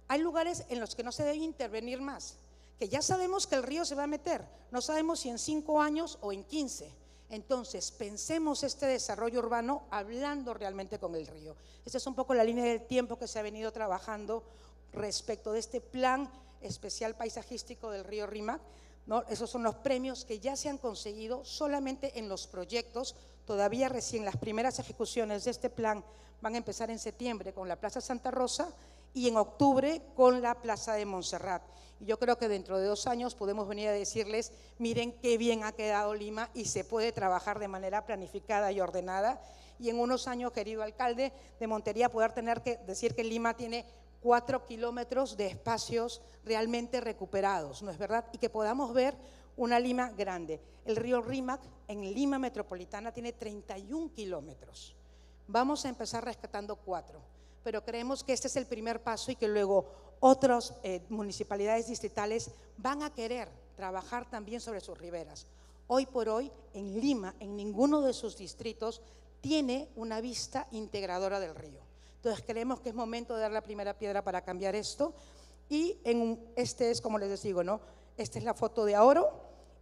Speaker 5: Hay lugares en los que no se debe intervenir más, que ya sabemos que el río se va a meter, no sabemos si en 5 años o en 15. Entonces pensemos este desarrollo urbano hablando realmente con el río. Esta es un poco la línea del tiempo que se ha venido trabajando respecto de este plan especial paisajístico del río Rímac, ¿no? Esos son los premios que ya se han conseguido solamente en los proyectos. Todavía recién las primeras ejecuciones de este plan van a empezar en septiembre con la Plaza Santa Rosa y en octubre con la Plaza de Montserrat. Y yo creo que dentro de 2 años podemos venir a decirles, miren qué bien ha quedado Lima y se puede trabajar de manera planificada y ordenada. Y en unos años, querido alcalde de Montería, poder tener que decir que Lima tiene 4 kilómetros de espacios realmente recuperados, ¿no es verdad? Y que podamos ver una Lima grande. El río Rímac en Lima metropolitana tiene 31 kilómetros. Vamos a empezar rescatando 4, pero creemos que este es el primer paso y que luego otras municipalidades distritales van a querer trabajar también sobre sus riberas. Hoy por hoy, en Lima, en ninguno de sus distritos tiene una vista integradora del río. Entonces creemos que es momento de dar la primera piedra para cambiar esto y este es, como les digo, ¿no? Esta es la foto de ahora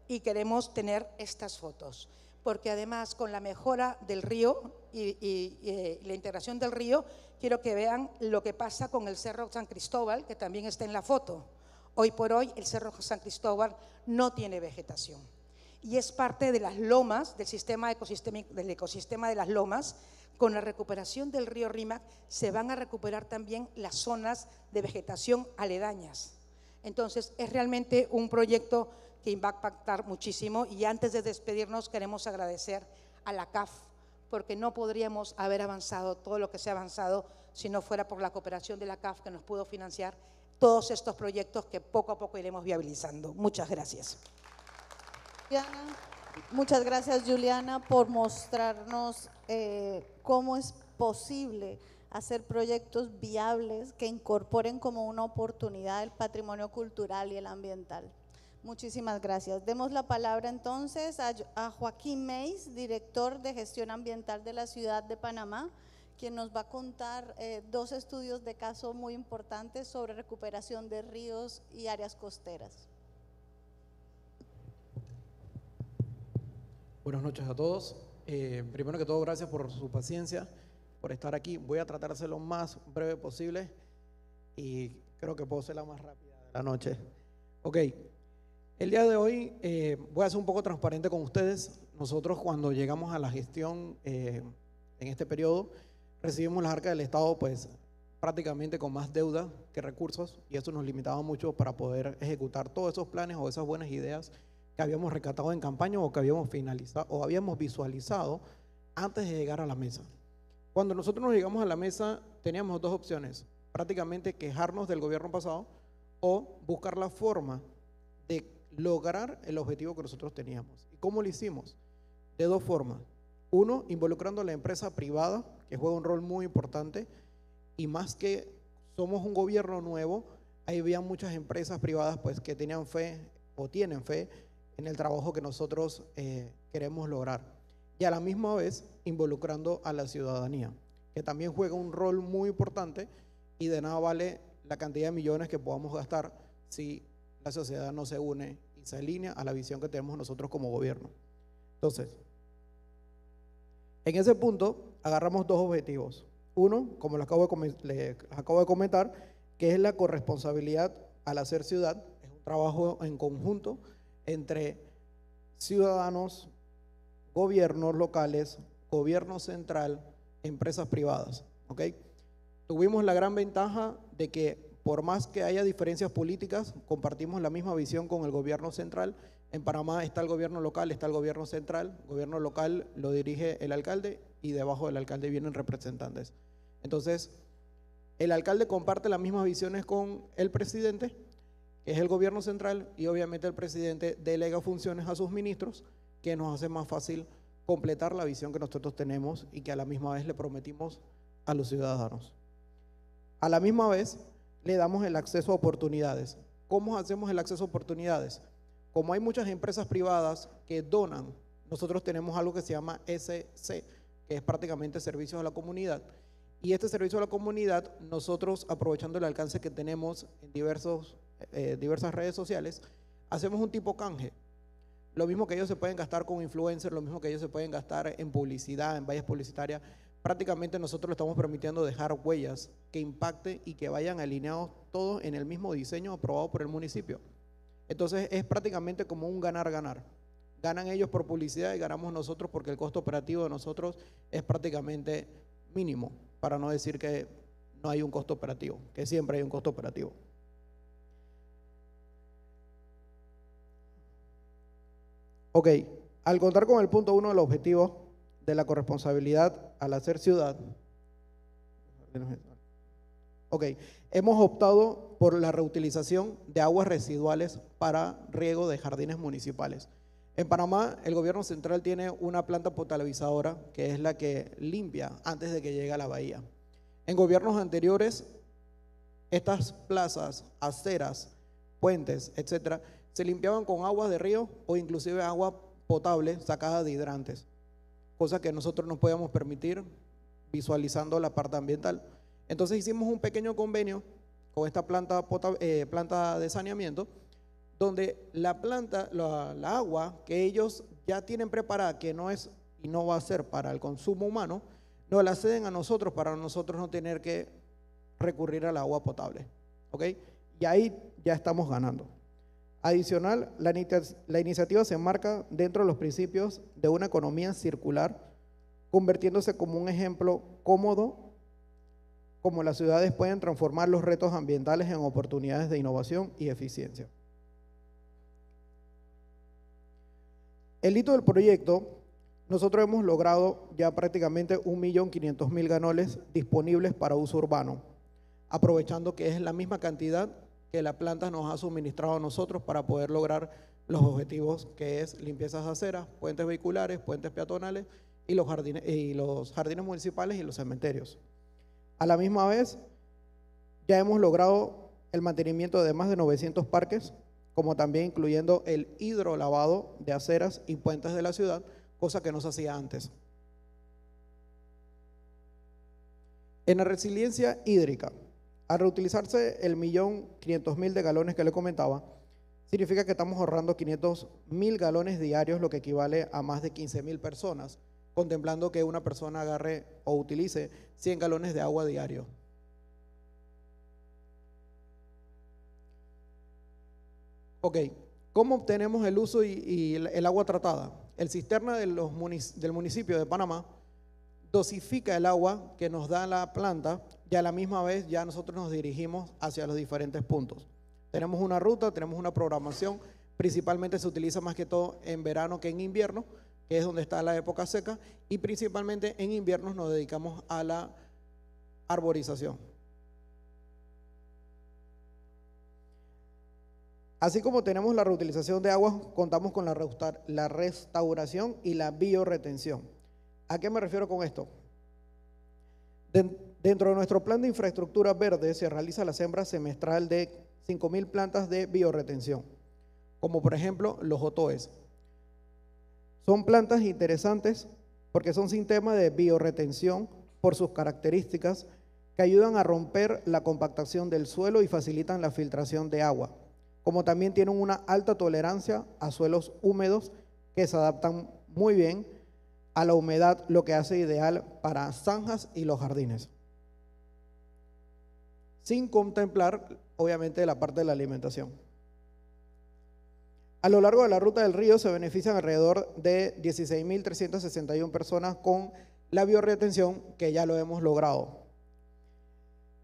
Speaker 5: y queremos tener estas fotos, porque además con la mejora del río y la integración del río, quiero que vean lo que pasa con el Cerro San Cristóbal, que también está en la foto. Hoy por hoy el Cerro San Cristóbal no tiene vegetación y es parte de las lomas, del ecosistema de las lomas. Con la recuperación del río Rímac se van a recuperar también las zonas de vegetación aledañas. Entonces es realmente un proyecto que va a impactar muchísimo y antes de despedirnos queremos agradecer a la CAF porque no podríamos haber avanzado todo lo que se ha avanzado si no fuera por la cooperación de la CAF que nos pudo financiar todos estos proyectos que poco a poco iremos viabilizando. Muchas gracias.
Speaker 2: Muchas gracias, Juliana, por mostrarnos cómo es posible hacer proyectos viables que incorporen como una oportunidad el patrimonio cultural y el ambiental. Muchísimas gracias. Demos la palabra entonces a Joaquín Meis, director de Gestión Ambiental de la Ciudad de Panamá, quien nos va a contar 2 estudios de caso muy importantes sobre recuperación de ríos y áreas costeras.
Speaker 6: Buenas noches a todos. Primero que todo, gracias por su paciencia, por estar aquí. Voy a tratar de ser lo más breve posible y creo que puedo ser la más rápida de la noche. Ok, el día de hoy voy a ser un poco transparente con ustedes. Nosotros cuando llegamos a la gestión en este periodo, recibimos las arcas del Estado pues prácticamente con más deuda que recursos y eso nos limitaba mucho para poder ejecutar todos esos planes o esas buenas ideas que habíamos rescatado en campaña o que habíamos finalizado o habíamos visualizado antes de llegar a la mesa. Cuando nosotros nos llegamos a la mesa teníamos 2 opciones, prácticamente quejarnos del gobierno pasado o buscar la forma de lograr el objetivo que nosotros teníamos. ¿Y cómo lo hicimos? De 2 formas. Uno, involucrando a la empresa privada, que juega un rol muy importante y más que somos un gobierno nuevo, ahí había muchas empresas privadas pues que tenían fe o tienen fe en el trabajo que nosotros queremos lograr. Y a la misma vez involucrando a la ciudadanía, que también juega un rol muy importante, y de nada vale la cantidad de millones que podamos gastar si la sociedad no se une y se alinea a la visión que tenemos nosotros como gobierno. Entonces, en ese punto agarramos dos objetivos. Uno, como les acabo de comentar, que es la corresponsabilidad al hacer ciudad. Es un trabajo en conjunto entre ciudadanos, gobiernos locales, gobierno central, empresas privadas, ¿ok? Tuvimos la gran ventaja de que por más que haya diferencias políticas, compartimos la misma visión con el gobierno central. En Panamá está el gobierno local, está el gobierno central. El gobierno local lo dirige el alcalde y debajo del alcalde vienen representantes. Entonces, el alcalde comparte las mismas visiones con el presidente, que es el gobierno central, y obviamente el presidente delega funciones a sus ministros, que nos hace más fácil completar la visión que nosotros tenemos y que a la misma vez le prometimos a los ciudadanos. A la misma vez le damos el acceso a oportunidades. ¿Cómo hacemos el acceso a oportunidades? Como hay muchas empresas privadas que donan, nosotros tenemos algo que se llama SC, que es prácticamente servicios a la comunidad. Y este servicio a la comunidad, nosotros, aprovechando el alcance que tenemos en diversas redes sociales, hacemos un tipo canje. Lo mismo que ellos se pueden gastar con influencers, lo mismo que ellos se pueden gastar en publicidad, en vallas publicitarias, prácticamente nosotros lo estamos permitiendo dejar huellas que impacten y que vayan alineados todos en el mismo diseño aprobado por el municipio. Entonces es prácticamente como un ganar-ganar. Ganan ellos por publicidad y ganamos nosotros porque el costo operativo de nosotros es prácticamente mínimo, para no decir que no hay un costo operativo, que siempre hay un costo operativo. Ok, al contar con el punto 1 del objetivo de la corresponsabilidad al hacer ciudad, ok, hemos optado por la reutilización de aguas residuales para riego de jardines municipales. En Panamá, el gobierno central tiene una planta potabilizadora que es la que limpia antes de que llegue a la bahía. En gobiernos anteriores, estas plazas, aceras, puentes, etcétera, se limpiaban con aguas de río o inclusive agua potable sacada de hidrantes, cosa que nosotros no podíamos permitir visualizando la parte ambiental. Entonces hicimos un pequeño convenio con esta planta de saneamiento, donde la agua que ellos ya tienen preparada, que no es y no va a ser para el consumo humano, nos la ceden a nosotros para nosotros no tener que recurrir al agua potable, ¿ok? Y ahí ya estamos ganando. Adicional, la iniciativa se enmarca dentro de los principios de una economía circular, convirtiéndose como un ejemplo cómodo, como las ciudades pueden transformar los retos ambientales en oportunidades de innovación y eficiencia. El hito del proyecto, nosotros hemos logrado ya prácticamente 1.500.000 galones disponibles para uso urbano, aprovechando que es la misma cantidad que la planta nos ha suministrado a nosotros para poder lograr los objetivos, que es limpiezas de aceras, puentes vehiculares, puentes peatonales y los jardines municipales y los cementerios. A la misma vez, ya hemos logrado el mantenimiento de más de 900 parques, como también incluyendo el hidrolavado de aceras y puentes de la ciudad, cosa que no se hacía antes. En la resiliencia hídrica, al reutilizarse el 1.500.000 de galones que le comentaba, significa que estamos ahorrando 500.000 galones diarios, lo que equivale a más de 15.000 personas, contemplando que una persona agarre o utilice 100 galones de agua diario. Ok, ¿cómo obtenemos el uso y el agua tratada? El cisterna del municipio de Panamá dosifica el agua que nos da la planta y a la misma vez ya nosotros nos dirigimos hacia los diferentes puntos. Tenemos una ruta, tenemos una programación, principalmente se utiliza más que todo en verano que en invierno, que es donde está la época seca, y principalmente en invierno nos dedicamos a la arborización. Así como tenemos la reutilización de aguas, contamos con la restauración y la biorretención. ¿A qué me refiero con esto? Dentro de nuestro plan de infraestructura verde se realiza la siembra semestral de 5.000 plantas de biorretención, como por ejemplo los otoes. Son plantas interesantes porque son sistemas de biorretención por sus características que ayudan a romper la compactación del suelo y facilitan la filtración de agua, como también tienen una alta tolerancia a suelos húmedos que se adaptan muy bien a la humedad, lo que hace ideal para zanjas y los jardines. Sin contemplar, obviamente, la parte de la alimentación. A lo largo de la ruta del río se benefician alrededor de 16.361 personas con la biorretención, que ya lo hemos logrado.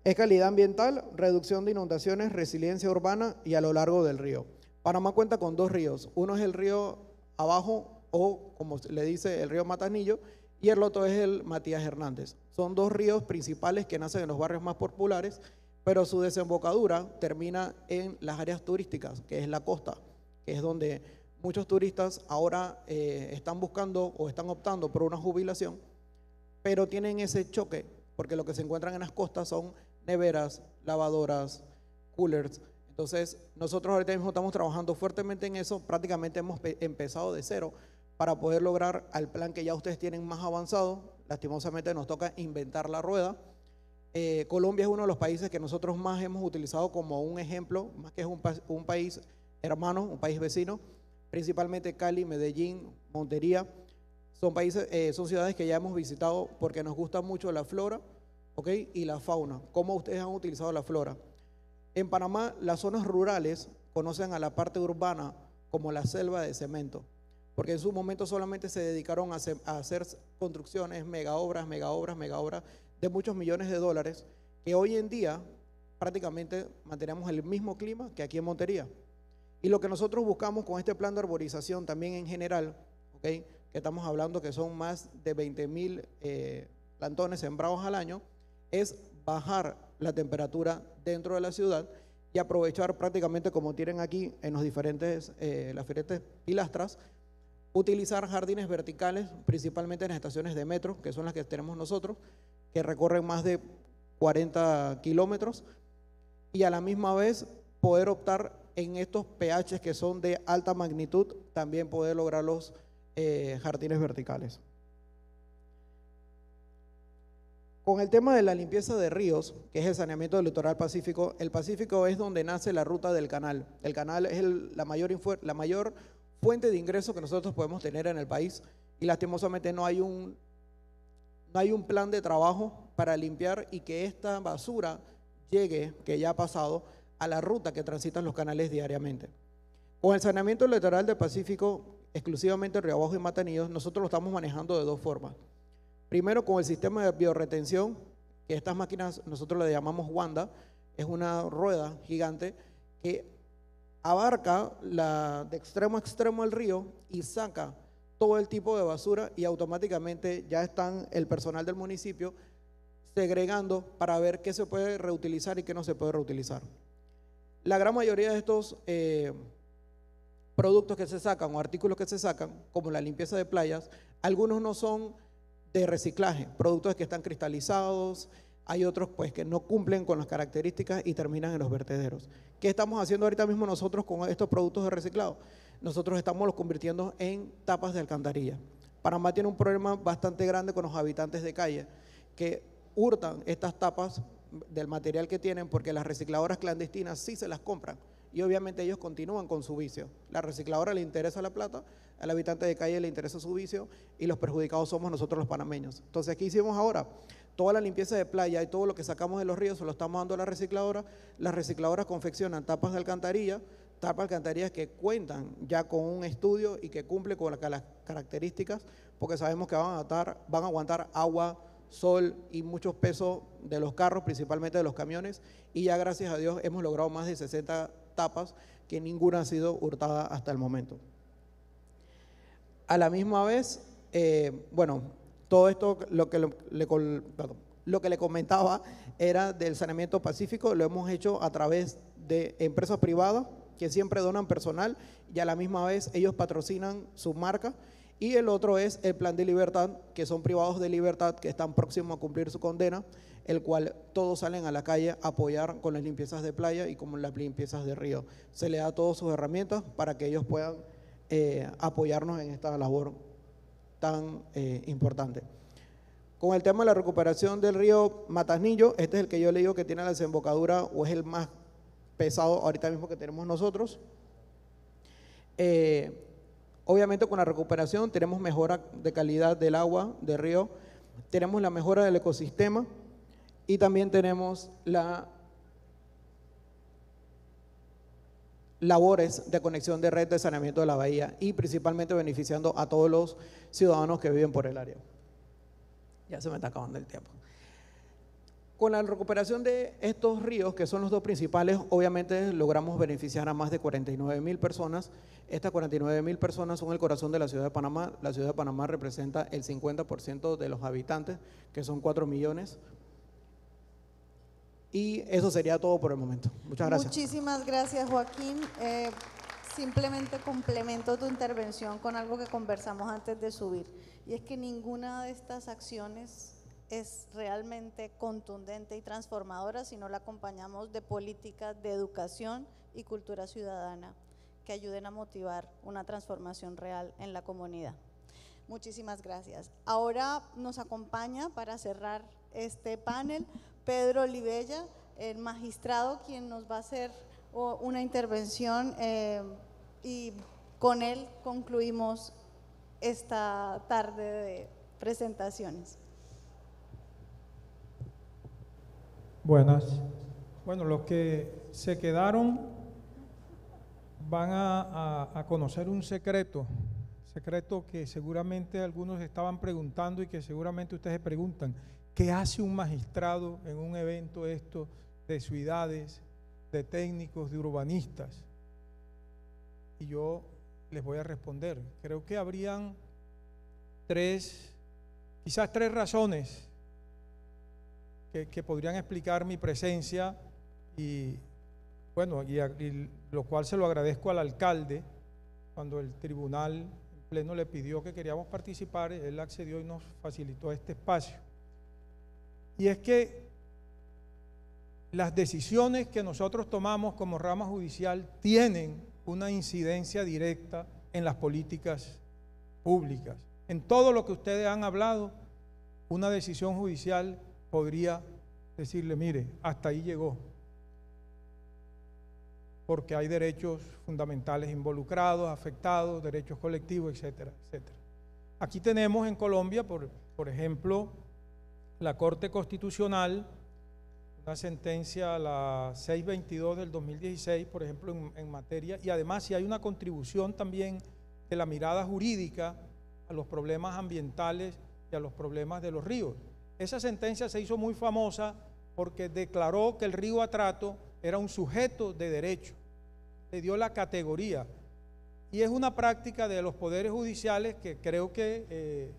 Speaker 6: Es calidad ambiental, reducción de inundaciones, resiliencia urbana y a lo largo del río. Panamá cuenta con 2 ríos. Uno es el río Abajo, o como le dice, el río Matanillo, y el otro es el Matías Hernández. Son 2 ríos principales que nacen en los barrios más populares, pero su desembocadura termina en las áreas turísticas, que es la costa, que es donde muchos turistas ahora están buscando o están optando por una jubilación, pero tienen ese choque, porque lo que se encuentran en las costas son neveras, lavadoras, coolers. Entonces, nosotros ahorita mismo estamos trabajando fuertemente en eso, prácticamente hemos empezado de cero para poder lograr al plan que ya ustedes tienen más avanzado. Lastimosamente nos toca inventar la rueda. Colombia es uno de los países que nosotros más hemos utilizado como un ejemplo, más que es un país hermano, un país vecino, principalmente Cali, Medellín, Montería. Son países, son ciudades que ya hemos visitado porque nos gusta mucho la flora, ¿ok? Y la fauna. ¿Cómo ustedes han utilizado la flora? En Panamá, las zonas rurales conocen a la parte urbana como la selva de cemento, porque en su momento solamente se dedicaron a hacer construcciones, megaobras de muchos millones de dólares, que hoy en día prácticamente mantenemos el mismo clima que aquí en Montería. Y lo que nosotros buscamos con este plan de arborización también en general, ¿ok?, que estamos hablando que son más de 20.000 plantones sembrados al año, es bajar la temperatura dentro de la ciudad y aprovechar prácticamente, como tienen aquí en los las diferentes pilastras, utilizar jardines verticales, principalmente en las estaciones de metro, que son las que tenemos nosotros, que recorren más de 40 kilómetros, y a la misma vez poder optar en estos pHs que son de alta magnitud, también poder lograr los jardines verticales. Con el tema de la limpieza de ríos, que es el saneamiento del litoral pacífico, el Pacífico es donde nace la ruta del canal. El canal es la mayor fuente de ingreso que nosotros podemos tener en el país, y lastimosamente no hay un plan de trabajo para limpiar y que esta basura llegue, que ya ha pasado, a la ruta que transitan los canales diariamente. Con el saneamiento del litoral del Pacífico, exclusivamente Río Abajo y Matanillo, nosotros lo estamos manejando de 2 formas. Primero, con el sistema de biorretención, que estas máquinas nosotros le llamamos Wanda, es una rueda gigante que abarca de extremo a extremo el río y saca todo el tipo de basura, y automáticamente ya están el personal del municipio segregando para ver qué se puede reutilizar y qué no se puede reutilizar. La gran mayoría de estos productos que se sacan o artículos que se sacan, como la limpieza de playas, algunos no son de reciclaje, productos que están cristalizados, hay otros pues que no cumplen con las características y terminan en los vertederos. ¿Qué estamos haciendo ahorita mismo nosotros con estos productos de reciclado? Nosotros estamos los convirtiendo en tapas de alcantarilla. Panamá tiene un problema bastante grande con los habitantes de calle que hurtan estas tapas del material que tienen, porque las recicladoras clandestinas sí se las compran y obviamente ellos continúan con su vicio. La recicladora le interesa la plata, al habitante de calle le interesa su vicio, y los perjudicados somos nosotros los panameños. Entonces, ¿qué hicimos ahora? Toda la limpieza de playa y todo lo que sacamos de los ríos se lo estamos dando a la recicladora. Las recicladoras confeccionan tapas de alcantarillas que cuentan ya con un estudio y que cumplen con las características, porque sabemos que van a aguantar agua, sol y muchos pesos de los carros, principalmente de los camiones, y ya gracias a Dios hemos logrado más de 60 tapas, que ninguna ha sido hurtada hasta el momento. A la misma vez, bueno, todo esto, lo que le comentaba era del saneamiento pacífico, lo hemos hecho a través de empresas privadas que siempre donan personal, y a la misma vez ellos patrocinan su marca Y el otro es el Plan de Libertad, que son privados de libertad que están próximos a cumplir su condena, el cual todos salen a la calle a apoyar con las limpiezas de playa y con las limpiezas de río. Se le da todas sus herramientas para que ellos puedan apoyarnos en esta labor tan importante. Con el tema de la recuperación del río Matanillo, este es el que yo le digo que tiene la desembocadura o es el más pesado ahorita mismo que tenemos nosotros. Obviamente con la recuperación tenemos mejora de calidad del agua del río, tenemos la mejora del ecosistema y también tenemos las labores de conexión de red de saneamiento de la bahía y principalmente beneficiando a todos los ciudadanos que viven por el área. Ya se me está acabando el tiempo. Con la recuperación de estos ríos, que son los dos principales, obviamente logramos beneficiar a más de 49,000 personas. Estas 49,000 personas son el corazón de la ciudad de Panamá. La ciudad de Panamá representa el 50% de los habitantes, que son 4 millones. Y eso sería todo por el momento. Muchas gracias.
Speaker 2: Muchísimas gracias, Joaquín. Simplemente complemento tu intervención con algo que conversamos antes de subir, y es que ninguna de estas acciones es realmente contundente y transformadora si no la acompañamos de políticas de educación y cultura ciudadana que ayuden a motivar una transformación real en la comunidad. Muchísimas gracias. Ahora nos acompaña para cerrar este panel Pedro Olivella, el magistrado, quien nos va a hacer una intervención y con él concluimos esta tarde de presentaciones.
Speaker 7: Buenas. Bueno, los que se quedaron van a conocer un secreto que seguramente algunos estaban preguntando y que seguramente ustedes se preguntan, ¿qué hace un magistrado en un evento esto de ciudades, de técnicos, de urbanistas? Y yo les voy a responder. Creo que habrían quizás tres razones que podrían explicar mi presencia y bueno, y lo cual se lo agradezco al alcalde. Cuando el tribunal en pleno le pidió que queríamos participar, él accedió y nos facilitó este espacio. Y es que las decisiones que nosotros tomamos como rama judicial tienen una incidencia directa en las políticas públicas. En todo lo que ustedes han hablado, una decisión judicial podría decirle, mire, hasta ahí llegó, porque hay derechos fundamentales involucrados, afectados, derechos colectivos, etcétera, etcétera. Aquí tenemos en Colombia, por ejemplo, la Corte Constitucional, una sentencia, la 622 del 2016, por ejemplo, en materia, y además si hay una contribución también de la mirada jurídica a los problemas ambientales y a los problemas de los ríos. Esa sentencia se hizo muy famosa porque declaró que el río Atrato era un sujeto de derecho, le dio la categoría, y es una práctica de los poderes judiciales que creo que,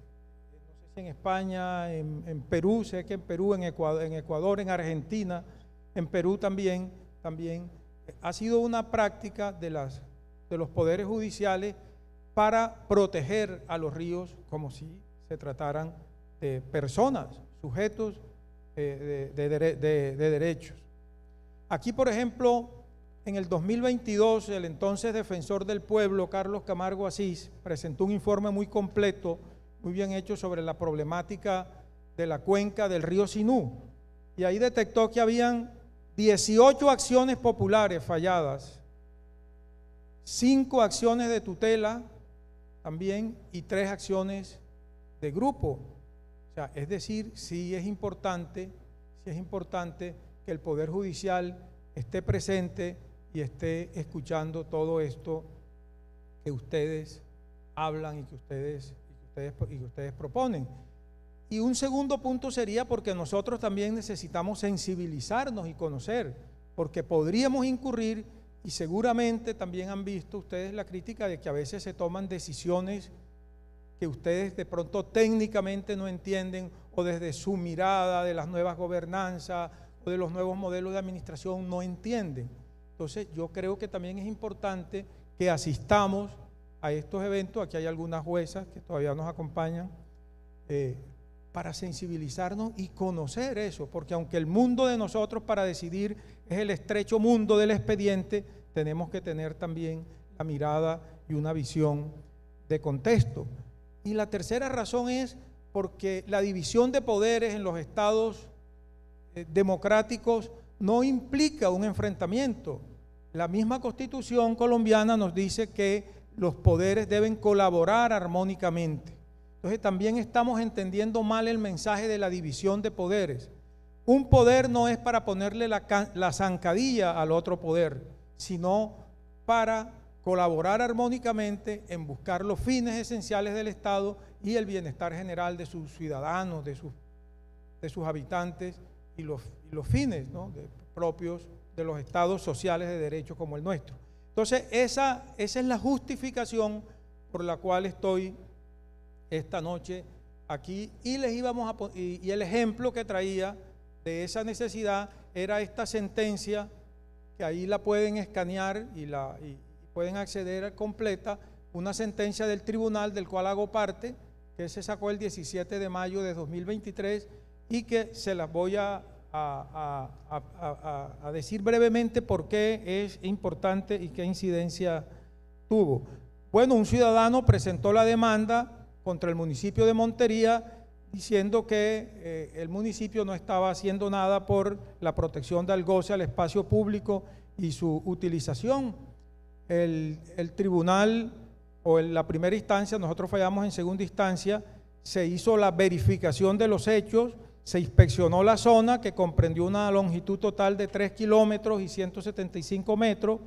Speaker 7: no sé si en España, en Perú, sé que en Perú, en Ecuador, en Argentina, en Perú también ha sido una práctica de los poderes judiciales para proteger a los ríos como si se trataran de personas, sujetos de derechos. Aquí, por ejemplo, en el 2022, el entonces defensor del pueblo, Carlos Camargo Asís, presentó un informe muy completo, muy bien hecho sobre la problemática de la cuenca del río Sinú, y ahí detectó que habían 18 acciones populares falladas, 5 acciones de tutela también y 3 acciones de grupo. O sea, es decir, sí es importante que el Poder Judicial esté presente y esté escuchando todo esto que ustedes hablan y que ustedes proponen. Y un segundo punto sería porque nosotros también necesitamos sensibilizarnos y conocer, porque podríamos incurrir, y seguramente también han visto ustedes la crítica de que a veces se toman decisiones que ustedes de pronto técnicamente no entienden, o desde su mirada de las nuevas gobernanzas o de los nuevos modelos de administración no entienden. Entonces yo creo que también es importante que asistamos a estos eventos. Aquí hay algunas juezas que todavía nos acompañan, para sensibilizarnos y conocer eso, porque aunque el mundo de nosotros para decidir es el estrecho mundo del expediente, tenemos que tener también la mirada y una visión de contexto. Y la tercera razón es porque la división de poderes en los estados democráticos no implica un enfrentamiento. La misma Constitución colombiana nos dice que los poderes deben colaborar armónicamente. Entonces también estamos entendiendo mal el mensaje de la división de poderes. Un poder no es para ponerle la zancadilla al otro poder, sino para colaborar armónicamente en buscar los fines esenciales del Estado y el bienestar general de sus ciudadanos, de sus habitantes y los fines, ¿no?, propios de los estados sociales de derecho como el nuestro. Entonces esa es la justificación por la cual estoy esta noche aquí, y y el ejemplo que traía de esa necesidad era esta sentencia, que ahí la pueden escanear y pueden acceder a completa, una sentencia del tribunal del cual hago parte, que se sacó el 17 de mayo de 2023 y que se las voy a decir brevemente por qué es importante y qué incidencia tuvo. Bueno, un ciudadano presentó la demanda contra el municipio de Montería diciendo que el municipio no estaba haciendo nada por la protección del goce al espacio público y su utilización. El tribunal, o en la primera instancia, nosotros fallamos en segunda instancia, se hizo la verificación de los hechos, se inspeccionó la zona, que comprendió una longitud total de 3 kilómetros y 175 metros.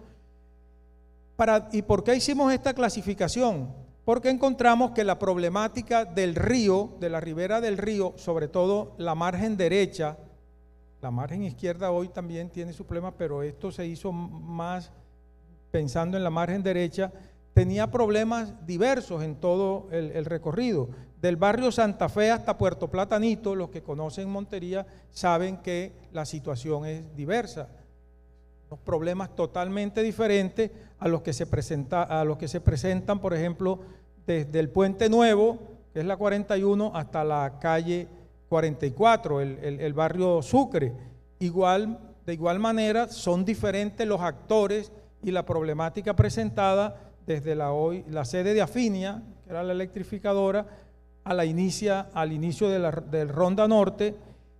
Speaker 7: ¿Y por qué hicimos esta clasificación? Porque encontramos que la problemática del río, de la ribera del río, sobre todo la margen derecha, la margen izquierda hoy también tiene su problema, pero esto se hizo más pensando en la margen derecha, tenía problemas diversos en todo el recorrido. Del barrio Santa Fe hasta Puerto Platanito, los que conocen Montería saben que la situación es diversa. Los problemas totalmente diferentes a los que se presentan, por ejemplo, desde el Puente Nuevo, que es la 41, hasta la calle 44, el barrio Sucre. De igual manera, son diferentes los actores y la problemática presentada desde la sede de Afinia, que era la electrificadora, al inicio del Ronda Norte,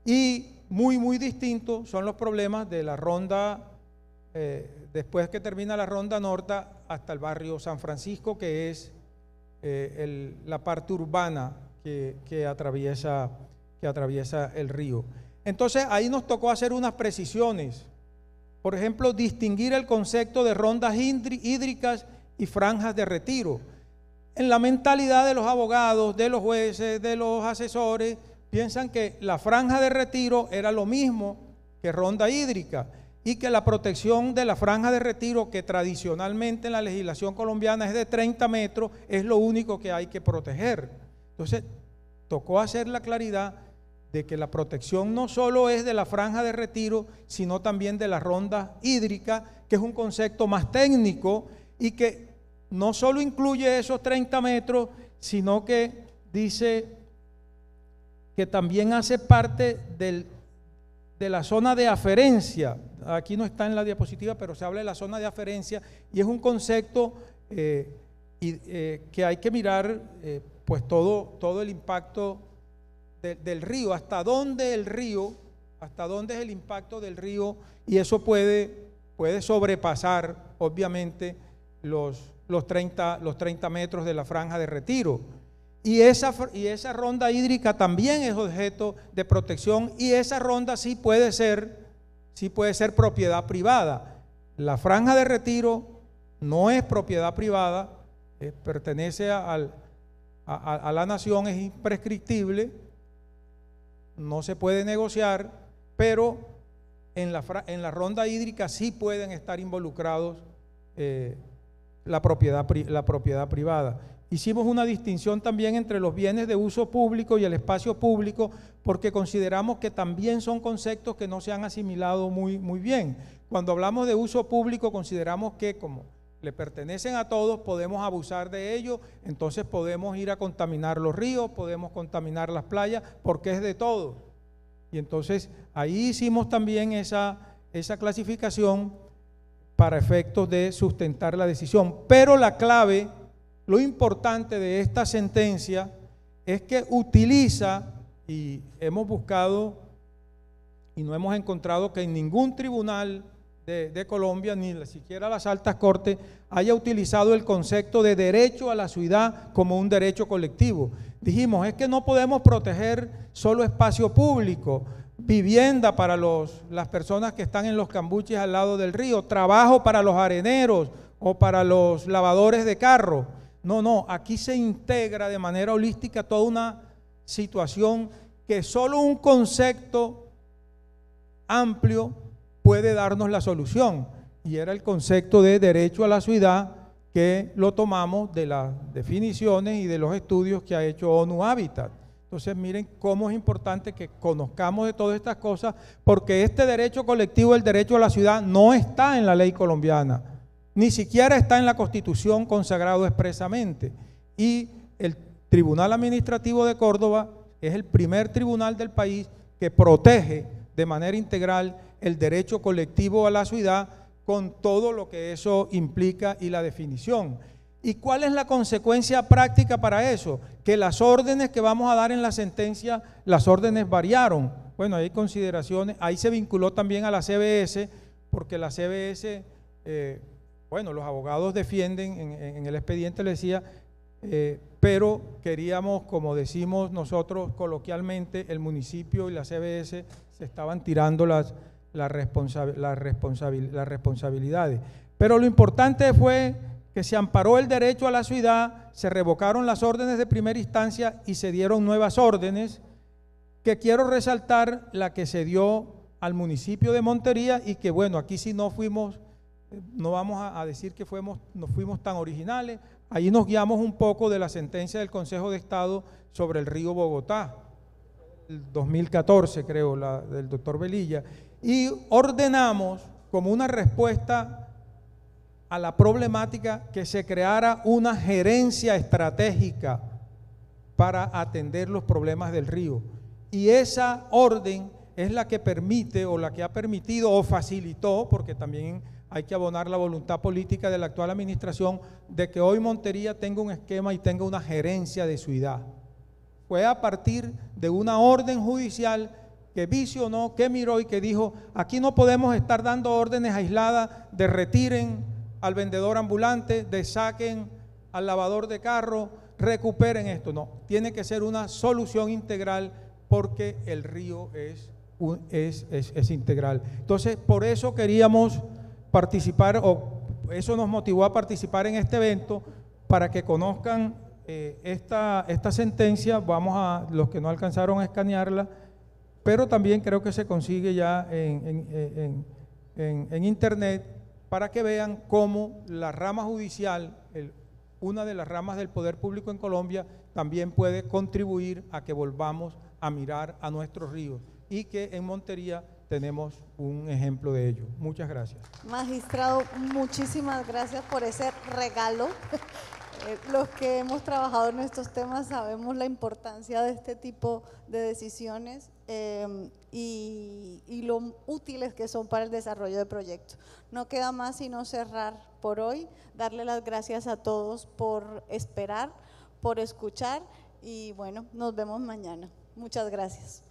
Speaker 7: y muy distintos son los problemas de la ronda, después que termina la Ronda Norte, hasta el barrio San Francisco, que es la parte urbana que atraviesa el río. Entonces ahí nos tocó hacer unas precisiones. Por ejemplo, distinguir el concepto de rondas hídricas y franjas de retiro. En la mentalidad de los abogados, de los jueces, de los asesores, piensan que la franja de retiro era lo mismo que ronda hídrica y que la protección de la franja de retiro, que tradicionalmente en la legislación colombiana es de 30 metros, es lo único que hay que proteger. Entonces, tocó hacer la claridad de que la protección no solo es de la franja de retiro, sino también de la ronda hídrica, que es un concepto más técnico y que no solo incluye esos 30 metros, sino que dice que también hace parte de la zona de aferencia. Aquí no está en la diapositiva, pero se habla de la zona de aferencia y es un concepto que hay que mirar pues todo el impacto del río, hasta dónde es el impacto del río, y eso puede sobrepasar obviamente los 30 metros de la franja de retiro. Y esa ronda hídrica también es objeto de protección, y esa ronda sí puede ser propiedad privada. La franja de retiro no es propiedad privada, pertenece a la nación, es imprescriptible, no se puede negociar, pero en la ronda hídrica sí pueden estar involucrados la propiedad privada. Hicimos una distinción también entre los bienes de uso público y el espacio público, porque consideramos que también son conceptos que no se han asimilado muy bien. Cuando hablamos de uso público, consideramos que como le pertenecen a todos, podemos abusar de ellos, entonces podemos ir a contaminar los ríos, podemos contaminar las playas, porque es de todos. Y entonces ahí hicimos también esa clasificación para efectos de sustentar la decisión. Pero la clave, lo importante de esta sentencia es que utiliza, y hemos buscado y no hemos encontrado que en ningún tribunal de Colombia, ni siquiera las altas cortes, haya utilizado el concepto de derecho a la ciudad como un derecho colectivo. Dijimos, es que no podemos proteger solo espacio público, vivienda para las personas que están en los cambuches al lado del río, trabajo para los areneros o para los lavadores de carro. No, aquí se integra de manera holística toda una situación que solo un concepto amplio puede darnos la solución, y era el concepto de derecho a la ciudad, que lo tomamos de las definiciones y de los estudios que ha hecho ONU Habitat. Entonces miren cómo es importante que conozcamos de todas estas cosas, porque este derecho colectivo, el derecho a la ciudad, no está en la ley colombiana, ni siquiera está en la Constitución consagrado expresamente. Y el Tribunal Administrativo de Córdoba es el primer tribunal del país que protege de manera integral el derecho colectivo a la ciudad, con todo lo que eso implica y la definición. ¿Y cuál es la consecuencia práctica para eso? Que las órdenes que vamos a dar en la sentencia, las órdenes variaron. Bueno, hay consideraciones, ahí se vinculó también a la CBS, porque la CBS, bueno, los abogados defienden, en el expediente le decía, pero queríamos, como decimos nosotros coloquialmente, el municipio y la CBS se estaban tirando las responsabilidades. Pero lo importante fue que se amparó el derecho a la ciudad, se revocaron las órdenes de primera instancia y se dieron nuevas órdenes, que quiero resaltar la que se dio al municipio de Montería, y que bueno, aquí sí no fuimos, no vamos a decir que no fuimos tan originales. Ahí nos guiamos un poco de la sentencia del Consejo de Estado sobre el río Bogotá, el 2014 creo, del doctor Velilla, y ordenamos como una respuesta a la problemática que se creara una gerencia estratégica para atender los problemas del río. Y esa orden es la que permite, o la que ha permitido o facilitó, porque también hay que abonar la voluntad política de la actual administración, de que hoy Montería tenga un esquema y tenga una gerencia de ciudad. Fue a partir de una orden judicial que visionó, que miró y que dijo, aquí no podemos estar dando órdenes aisladas de retiren al vendedor ambulante, de saquen al lavador de carro, recuperen esto. No, tiene que ser una solución integral, porque el río es integral. Entonces, por eso queríamos participar, o eso nos motivó a participar en este evento, para que conozcan esta sentencia. Vamos a, los que no alcanzaron a escanearla, pero también creo que se consigue ya en internet, para que vean cómo la rama judicial, una de las ramas del poder público en Colombia, también puede contribuir a que volvamos a mirar a nuestros ríos, y que en Montería tenemos un ejemplo de ello. Muchas gracias.
Speaker 2: Magistrado, muchísimas gracias por ese regalo. Los que hemos trabajado en estos temas sabemos la importancia de este tipo de decisiones y lo útiles que son para el desarrollo de proyectos. No queda más sino cerrar por hoy, darle las gracias a todos por esperar, por escuchar, y bueno, nos vemos mañana. Muchas gracias.